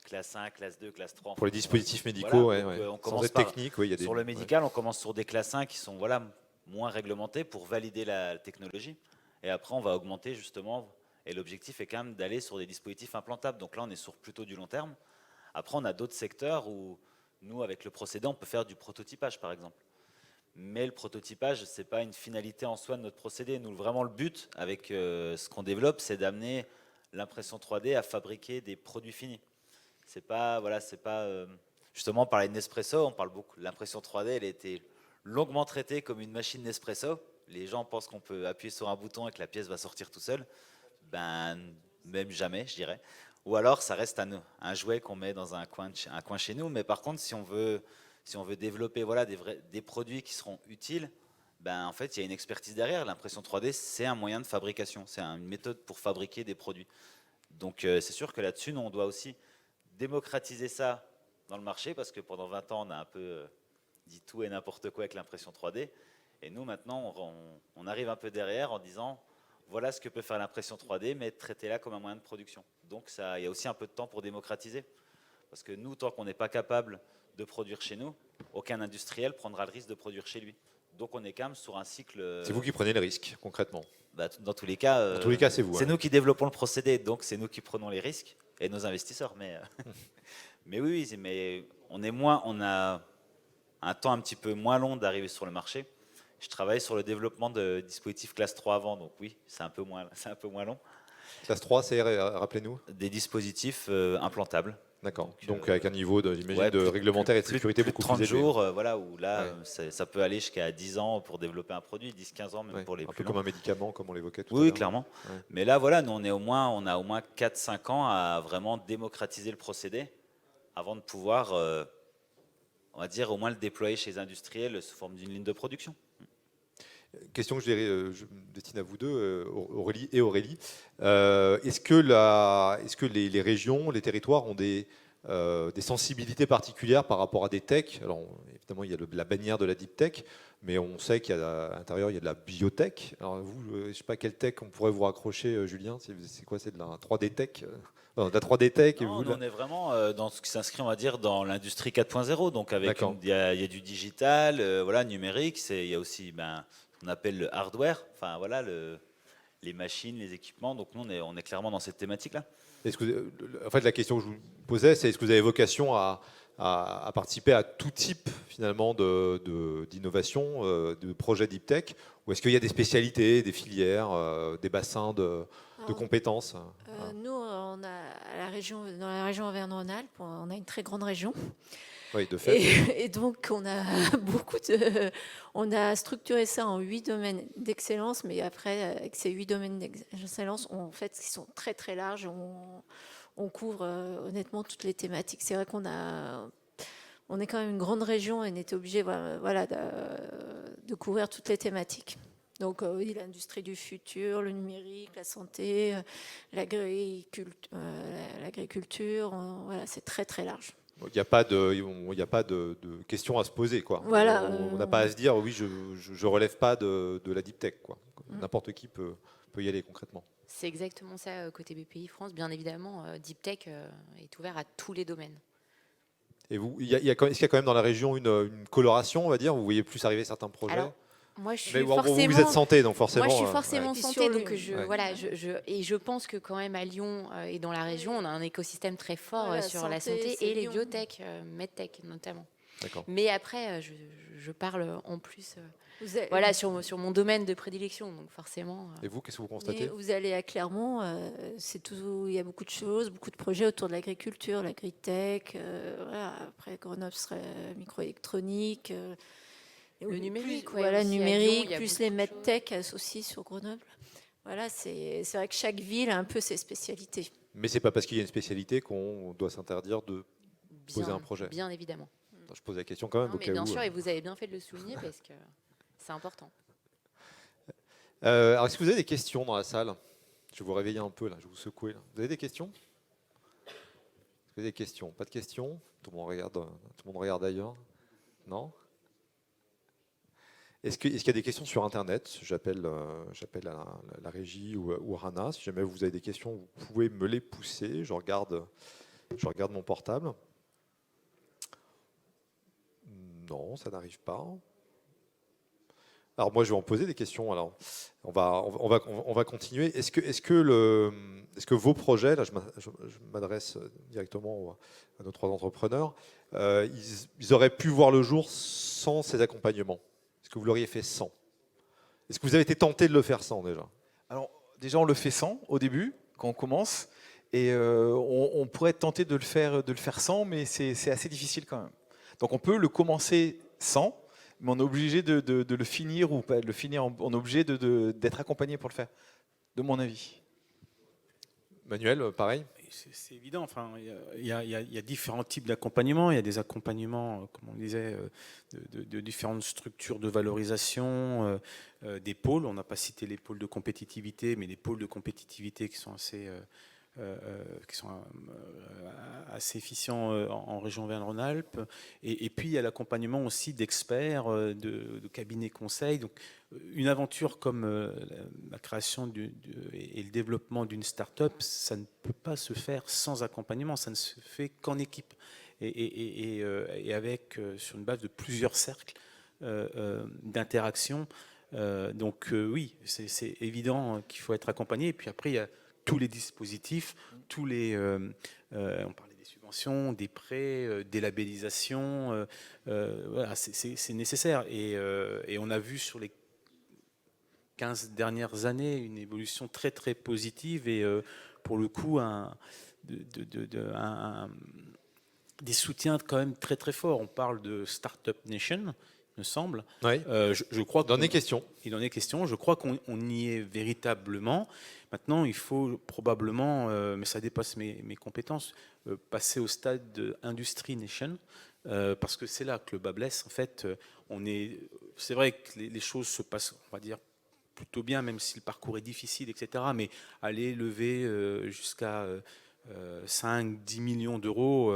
classe 1, classe 2, classe 3. Pour les dispositifs médicaux, voilà, on commence sans être technique, il y a des... Sur le médical, on commence sur des classes 1 qui sont moins réglementées pour valider la technologie. Et après, on va augmenter justement. Et l'objectif est quand même d'aller sur des dispositifs implantables. Donc là, on est sur plutôt du long terme. Après, on a d'autres secteurs où nous, avec le procédé, on peut faire du prototypage, par exemple. Mais le prototypage, ce n'est pas une finalité en soi de notre procédé. Nous, vraiment, le but avec ce qu'on développe, c'est d'amener l'impression 3D à fabriquer des produits finis. C'est pas, justement, on parlait de Nespresso, on parle beaucoup. L'impression 3D, elle a été longuement traitée comme une machine Nespresso. Les gens pensent qu'on peut appuyer sur un bouton et que la pièce va sortir tout seul. Ben, même jamais, je dirais. Ou alors, ça reste un jouet qu'on met dans un coin chez nous. Mais par contre, si on veut développer des produits qui seront utiles, ben, en fait, il y a une expertise derrière. L'impression 3D, c'est un moyen de fabrication. C'est une méthode pour fabriquer des produits. Donc, c'est sûr que là-dessus, nous, on doit aussi démocratiser ça dans le marché, parce que pendant 20 ans, on a un peu dit tout et n'importe quoi avec l'impression 3D. Et nous, maintenant, on arrive un peu derrière en disant, voilà ce que peut faire l'impression 3D, mais traitez-la comme un moyen de production. Donc, il y a aussi un peu de temps pour démocratiser. Parce que nous, tant qu'on n'est pas capable de produire chez nous, aucun industriel prendra le risque de produire chez lui. Donc, on est quand même sur un cycle... C'est vous qui prenez le risque, concrètement. Dans tous les cas, c'est vous. C'est nous qui développons le procédé, donc c'est nous qui prenons les risques, et nos investisseurs. Mais oui, mais on a un temps un petit peu moins long d'arriver sur le marché. Je travaille sur le développement de dispositifs classe 3 avant, donc oui, c'est un peu moins long. Classe 3, c'est, rappelez-nous? Des dispositifs implantables. D'accord. Donc avec un niveau de réglementaire et de sécurité beaucoup plus élevé. 30 jours, où là, ça peut aller jusqu'à 10 ans pour développer un produit, 10-15 ans même pour les plus longs. Un peu comme un médicament, comme on l'évoquait tout à l'heure. Oui, clairement. Ouais. Mais là, nous, on a au moins 4-5 ans à vraiment démocratiser le procédé avant de pouvoir, on va dire, au moins le déployer chez les industriels sous forme d'une ligne de production. Question que je destine à vous deux, Aurélie et Aurélie. Est-ce que les régions, les territoires ont des sensibilités particulières par rapport à des techs? Alors évidemment, il y a la bannière de la deep tech, mais on sait qu'à l'intérieur, il y a de la biotech. Alors vous, je ne sais pas quelle tech on pourrait vous raccrocher, Julien. C'est quoi? C'est de la 3D tech? De la 3D tech? Non, on est vraiment dans ce qui s'inscrit, on va dire, dans l'industrie 4.0. Donc avec il y a du digital, numérique. Il y a aussi on appelle le hardware, les machines, les équipements. Donc nous, on est clairement dans cette thématique-là. En fait, la question que je vous posais, c'est est-ce que vous avez vocation à participer à tout type finalement d'innovation, de projets deep tech, ou est-ce qu'il y a des spécialités, des filières, des bassins de compétences? Nous, dans la région Auvergne-Rhône-Alpes, on a une très grande région. Oui, de fait. Et donc, on a structuré ça en 8 domaines d'excellence, mais après, avec ces 8 domaines d'excellence, en fait, qui sont très très larges, on couvre honnêtement toutes les thématiques. C'est vrai qu'on est quand même une grande région et on était obligé de couvrir toutes les thématiques. Donc oui, l'industrie du futur, le numérique, la santé, l'agriculture, c'est très très large. Il n'y a pas de questions à se poser, quoi. Voilà, on n'a pas à se dire oui, je relève pas de la deep tech, quoi. N'importe qui peut y aller concrètement. C'est exactement ça côté BPI France. Bien évidemment, deep tech est ouvert à tous les domaines. Et vous, est-ce qu'il y a quand même dans la région une coloration, on va dire? Vous voyez plus arriver certains projets? Alors, moi, je suis vous êtes santé, donc forcément. Moi, je suis forcément santé, donc je pense que quand même à Lyon et dans la région, on a un écosystème très fort sur la santé et les biotech, medtech notamment. Mais après, je parle en plus, sur mon domaine de prédilection, donc forcément. Et vous, qu'est-ce que vous constatez? Vous allez à Clermont, il y a beaucoup de choses, beaucoup de projets autour de l'agriculture, l'agritech. Après, Grenoble serait microélectronique. Le numérique, plus, ouais, voilà, aussi, à Lyon, numérique, il y a plus beaucoup les de medtech associés sur Grenoble. Voilà, c'est vrai que chaque ville a un peu ses spécialités. Mais c'est pas parce qu'il y a une spécialité qu'on doit s'interdire de poser un projet. Bien évidemment. Je pose la question quand même Non, au mais cas bien où. sûr, et vous avez bien fait de le souligner parce que c'est important. Alors, est-ce que vous avez des questions dans la salle? Je vais vous réveiller un peu là, je vais vous secouer là. Vous avez des questions? Est-ce que vous avez des questions? Pas de questions? Tout le monde regarde ailleurs? Non? Est-ce qu'il y a des questions sur Internet? J'appelle la régie ou Rana. Si jamais vous avez des questions, vous pouvez me les pousser. Je regarde mon portable. Non, ça n'arrive pas. Alors moi, je vais en poser des questions. Alors, on va continuer. Est-ce que vos projets, là, je m'adresse directement à nos 3 entrepreneurs, ils auraient pu voir le jour sans ces accompagnements? Est-ce que vous l'auriez fait sans? Est-ce que vous avez été tenté de le faire sans déjà? Alors, déjà, on le fait sans au début, quand on commence. Et on pourrait être tenté de le faire sans, mais c'est assez difficile quand même. Donc, on peut le commencer sans, mais on est obligé de le finir ou pas de le finir. On est obligé d'être accompagné pour le faire, de mon avis. Manuel, pareil? C'est évident. Enfin, il y a différents types d'accompagnement. Il y a des accompagnements, comme on disait, de différentes structures de valorisation, des pôles. On n'a pas cité les pôles de compétitivité, mais des pôles de compétitivité qui sont assez efficients en région Auvergne-Rhône-Alpes. Et puis il y a l'accompagnement aussi d'experts, de cabinets conseils. Donc une aventure comme la création et le développement d'une start-up, ça ne peut pas se faire sans accompagnement, ça ne se fait qu'en équipe et avec sur une base de plusieurs cercles d'interaction. Donc oui, c'est évident qu'il faut être accompagné. Et puis après, il y a tous les dispositifs, on parlait des subventions, des prêts, des labellisations, voilà, c'est nécessaire. Et on a vu sur les 15 dernières années une évolution très très positive et pour le coup des soutiens quand même très très forts. On parle de Startup Nation, me semble. Oui. Je crois qu'il en est question. Il en est question. Je crois qu'on y est véritablement. Maintenant, il faut probablement, mais ça dépasse mes compétences, passer au stade de Industry Nation. Parce que c'est là que le bas blesse. En fait, c'est vrai que les choses se passent, on va dire, plutôt bien, même si le parcours est difficile, etc. Mais aller lever jusqu'à 5-10 millions d'euros,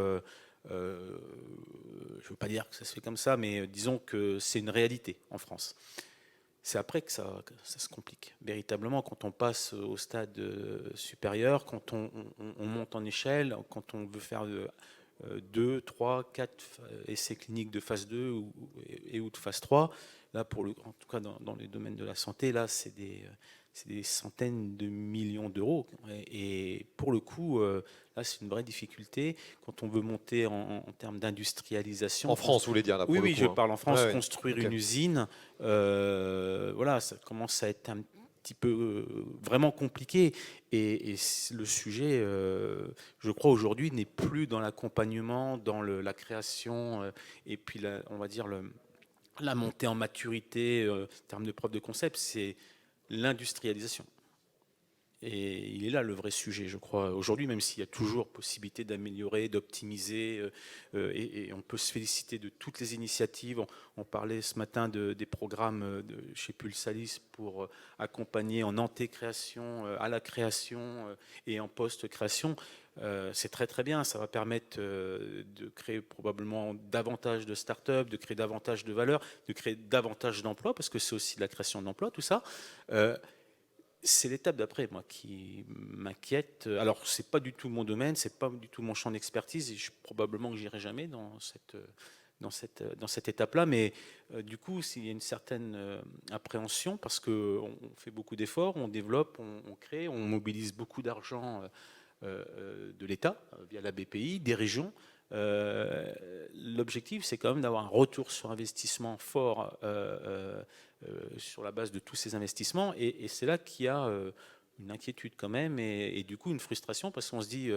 je ne veux pas dire que ça se fait comme ça, mais disons que c'est une réalité en France. C'est après que ça se complique. Véritablement, quand on passe au stade supérieur, quand on monte en échelle, quand on veut faire 2, 3, 4 essais cliniques de phase 2 ou de phase 3, là, en tout cas dans les domaines de la santé, là, c'est des centaines de millions d'euros. Et pour le coup, là, c'est une vraie difficulté. Quand on veut monter en termes d'industrialisation. En France, vous voulez dire là pour Oui, le coup, je parle en France. Ouais, construire okay. une usine, voilà, ça commence à être un petit peu vraiment compliqué. Et le sujet, je crois, aujourd'hui, n'est plus dans l'accompagnement, dans la création, et puis, on va dire, la montée en maturité en termes de preuve de concept, c'est l'industrialisation. Et il est là le vrai sujet, je crois, aujourd'hui, même s'il y a toujours possibilité d'améliorer, d'optimiser, et on peut se féliciter de toutes les initiatives. On parlait ce matin des programmes chez Pulsalis pour accompagner en anté-création, à la création et en post-création. C'est très très bien, ça va permettre de créer probablement davantage de start-up, de créer davantage de valeur, de créer davantage d'emplois, parce que c'est aussi de la création d'emplois, tout ça. C'est l'étape d'après, moi, qui m'inquiète. Alors, c'est pas du tout mon domaine, c'est pas du tout mon champ d'expertise, et probablement que j'irai jamais dans cette étape-là. Mais du coup, s'il y a une certaine appréhension, parce qu'on fait beaucoup d'efforts, on développe, on crée, on mobilise beaucoup d'argent de l'État via la BPI, des régions. L'objectif, c'est quand même d'avoir un retour sur investissement fort sur la base de tous ces investissements, et c'est là qu'il y a une inquiétude quand même, et du coup une frustration, parce qu'on se dit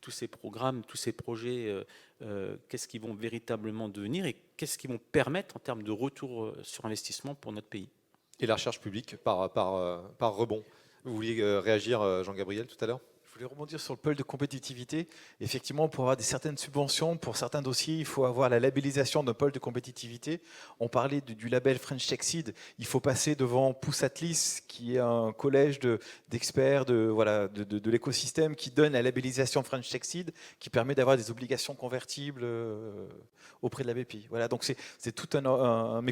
tous ces programmes, tous ces projets, qu'est-ce qu'ils vont véritablement devenir et qu'est-ce qu'ils vont permettre en termes de retour sur investissement pour notre pays. Et la recherche publique par rebond. Vous vouliez réagir, Jean-Gabriel, tout à l'heure ? Je voulais rebondir sur le pôle de compétitivité. Effectivement, pour avoir certaines subventions, pour certains dossiers, il faut avoir la labellisation d'un pôle de compétitivité. On parlait du label French Tech Seed. Il faut passer devant Poussatlis, qui est un collège d'experts de l'écosystème qui donne la labellisation French Tech Seed, qui permet d'avoir des obligations convertibles auprès de la BPI. Voilà, donc c'est tout un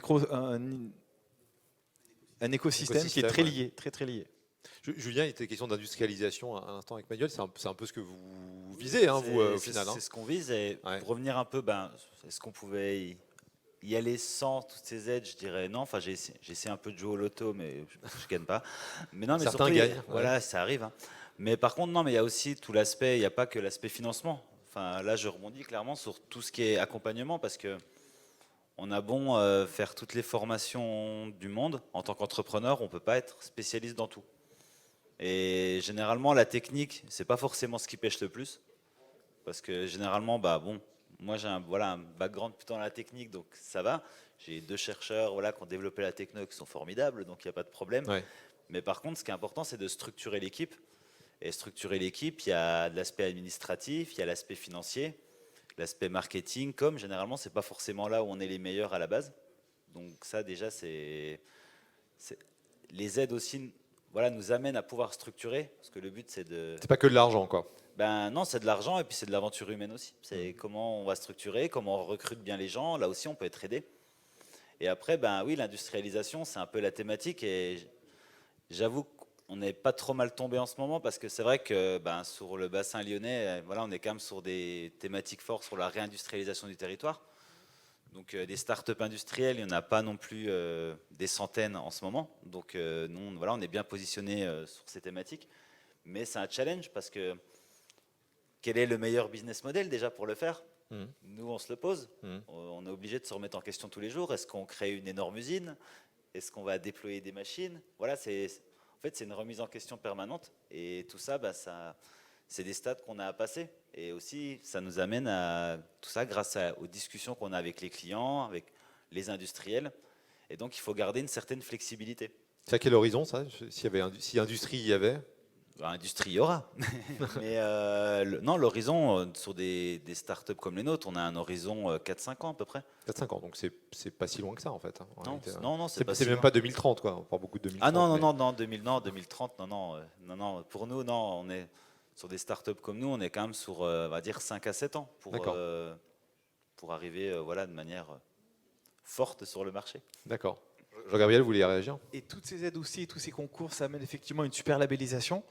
écosystème qui est très lié, très lié. Julien, il était question d'industrialisation à l'instant avec Manuel. C'est un peu ce que vous visez, hein, vous, au final. C'est ce qu'on vise. Et pour revenir un peu, est-ce qu'on pouvait y aller sans toutes ces aides? Je dirais non. Enfin, j'ai essayé un peu de jouer au loto, mais je gagne pas. Mais non, mais certains surtout, gagnent. Voilà, ça arrive. Hein. Mais par contre, non, mais il y a aussi tout l'aspect. Il n'y a pas que l'aspect financement. Enfin, là, je rebondis clairement sur tout ce qui est accompagnement, parce que on a beau faire toutes les formations du monde, en tant qu'entrepreneur, on peut pas être spécialiste dans tout. Et généralement, la technique, c'est pas forcément ce qui pêche le plus, parce que généralement, moi j'ai un background plutôt dans la technique, donc ça va. J'ai 2 chercheurs qui ont développé la techno, qui sont formidables, donc il n'y a pas de problème. Ouais. Mais par contre, ce qui est important, c'est de structurer l'équipe. Et structurer l'équipe, il y a de l'aspect administratif, il y a l'aspect financier, l'aspect marketing. Comme généralement, c'est pas forcément là où on est les meilleurs à la base. Donc ça, déjà, c'est les aides aussi. Nous amène à pouvoir structurer, parce que le but c'est de... C'est pas que de l'argent, quoi. Non, c'est de l'argent et puis c'est de l'aventure humaine aussi. C'est comment on va structurer, comment on recrute bien les gens. Là aussi, on peut être aidé. Et après, oui, l'industrialisation, c'est un peu la thématique. Et j'avoue qu'on n'est pas trop mal tombé en ce moment, parce que c'est vrai que sur le bassin lyonnais, on est quand même sur des thématiques fortes sur la réindustrialisation du territoire. Donc des startups industrielles, il n'y en a pas non plus des centaines en ce moment. Donc nous, on est bien positionné sur ces thématiques. Mais c'est un challenge, parce que quel est le meilleur business model déjà pour le faire ? Nous, on se le pose. On est obligé de se remettre en question tous les jours. Est-ce qu'on crée une énorme usine ? Est-ce qu'on va déployer des machines ? En fait, c'est une remise en question permanente. Et tout ça, c'est des stades qu'on a à passer. Et aussi, ça nous amène à tout ça grâce aux discussions qu'on a avec les clients, avec les industriels. Et donc, il faut garder une certaine flexibilité. C'est à quel horizon, ça ? Si industrie il y avait ? Industrie, il y aura. Mais non, l'horizon, sur des startups comme les nôtres, on a un horizon 4-5 ans à peu près. 4-5 ans, donc c'est pas si loin que ça, en fait. Non, c'est pas si même loin. pas 2030, quoi. On parle beaucoup de 2030. Ah non, 2030, non. Pour nous, non, on est... Sur des startups comme nous, on est quand même sur, on va dire, 5 à 7 ans pour arriver de manière forte sur le marché. D'accord. Jean-Gabriel, vous vouliez réagir ? Et toutes ces aides aussi, et tous ces concours, ça amène effectivement une super labellisation.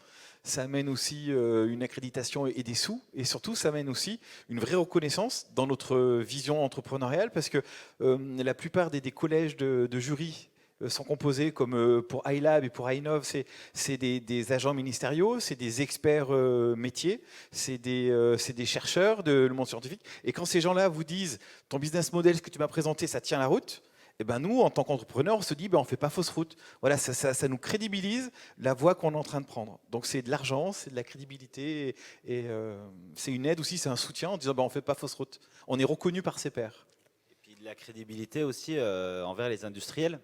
Ça amène aussi une accréditation et des sous. Et surtout, ça amène aussi une vraie reconnaissance dans notre vision entrepreneuriale, parce que la plupart des collèges de jury sont composés, comme pour iLab et pour iNov, c'est des agents ministériaux, c'est des experts métiers, c'est des chercheurs de le monde scientifique. Et quand ces gens-là vous disent « ton business model, ce que tu m'as présenté, ça tient la route », nous, en tant qu'entrepreneurs, on se dit on ne fait pas fausse route. Voilà, ça nous crédibilise la voie qu'on est en train de prendre. Donc c'est de l'argent, c'est de la crédibilité, et c'est une aide aussi, c'est un soutien en disant on ne fait pas fausse route. On est reconnu par ses pairs. Et puis de la crédibilité aussi envers les industriels.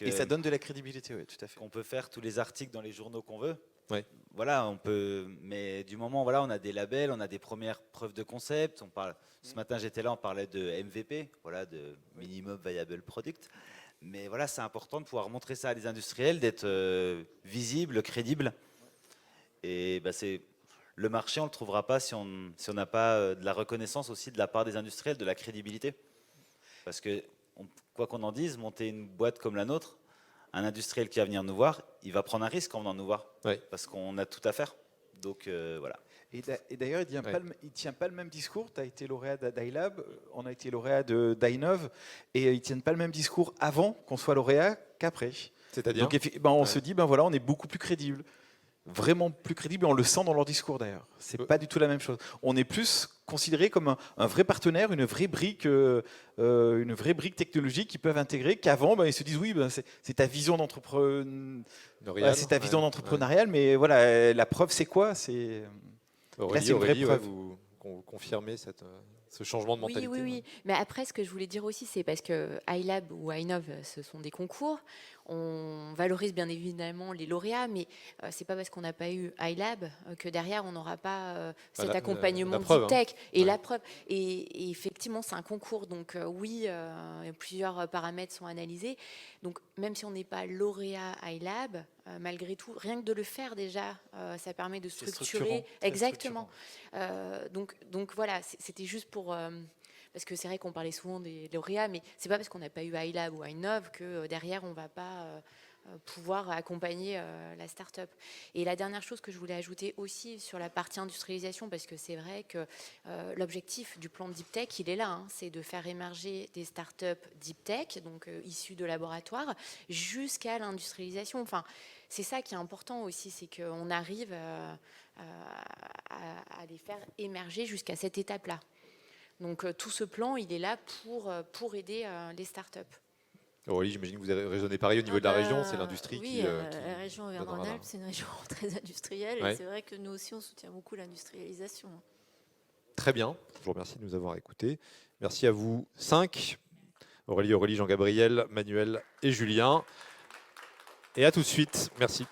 Et ça donne de la crédibilité, oui, tout à fait. On peut faire tous les articles dans les journaux qu'on veut. Oui. On peut. Mais du moment, on a des labels, on a des premières preuves de concept. On parle. Ce matin, j'étais là, on parlait de MVP, de minimum viable product. Mais c'est important de pouvoir montrer ça à des industriels, d'être visible, crédible. Et c'est le marché, on le trouvera pas si on n'a pas de la reconnaissance aussi de la part des industriels, de la crédibilité. Parce que quoi qu'on en dise, monter une boîte comme la nôtre, un industriel qui va venir nous voir, il va prendre un risque en venant nous voir, parce qu'on a tout à faire. Donc voilà. Et d'ailleurs, il ne tient pas le même discours. Tu as été lauréat d'iLab, on a été lauréat d'iNov, et ils ne tiennent pas le même discours avant qu'on soit lauréat qu'après. C'est-à-dire ? Donc on se dit, on est beaucoup plus crédible. Vraiment plus crédible, et on le sent dans leur discours d'ailleurs. C'est pas du tout la même chose. On est plus considéré comme un vrai partenaire, une vraie brique technologique qu'ils peuvent intégrer, qu'avant ils se disent oui, c'est ta vision d'entrepreneuriale, mais voilà, la preuve c'est quoi ? Aurélie, c'est une vraie preuve. vous confirmez ce changement de mentalité? Oui. Mais après, ce que je voulais dire aussi, c'est parce que iLab ou iNov, ce sont des concours. On valorise bien évidemment les lauréats, mais c'est pas parce qu'on n'a pas eu iLab que derrière on n'aura pas cet accompagnement Deep Tech et la preuve. Et effectivement, c'est un concours, donc oui, plusieurs paramètres sont analysés. Donc même si on n'est pas lauréat iLab, malgré tout, rien que de le faire déjà, ça permet de structurer. Exactement. Donc voilà, c'était juste pour. Parce que c'est vrai qu'on parlait souvent des lauréats, mais c'est pas parce qu'on n'a pas eu iLab ou iNov que derrière on va pas pouvoir accompagner la start-up. Et la dernière chose que je voulais ajouter aussi sur la partie industrialisation, parce que c'est vrai que l'objectif du plan Deep Tech, il est là, c'est de faire émerger des start-up Deep Tech, donc issues de laboratoires, jusqu'à l'industrialisation. Enfin, c'est ça qui est important aussi, c'est qu'on arrive à les faire émerger jusqu'à cette étape-là. Donc tout ce plan, il est là pour aider les startups. Aurélie, j'imagine que vous avez raisonné pareil au niveau de la région, c'est l'industrie qui... la région Auvergne-Rhône-Alpes, c'est une région très industrielle, et c'est vrai que nous aussi, on soutient beaucoup l'industrialisation. Très bien, je vous remercie de nous avoir écoutés. Merci à vous 5, Aurélie, Jean-Gabriel, Manuel et Julien. Et à tout de suite, merci.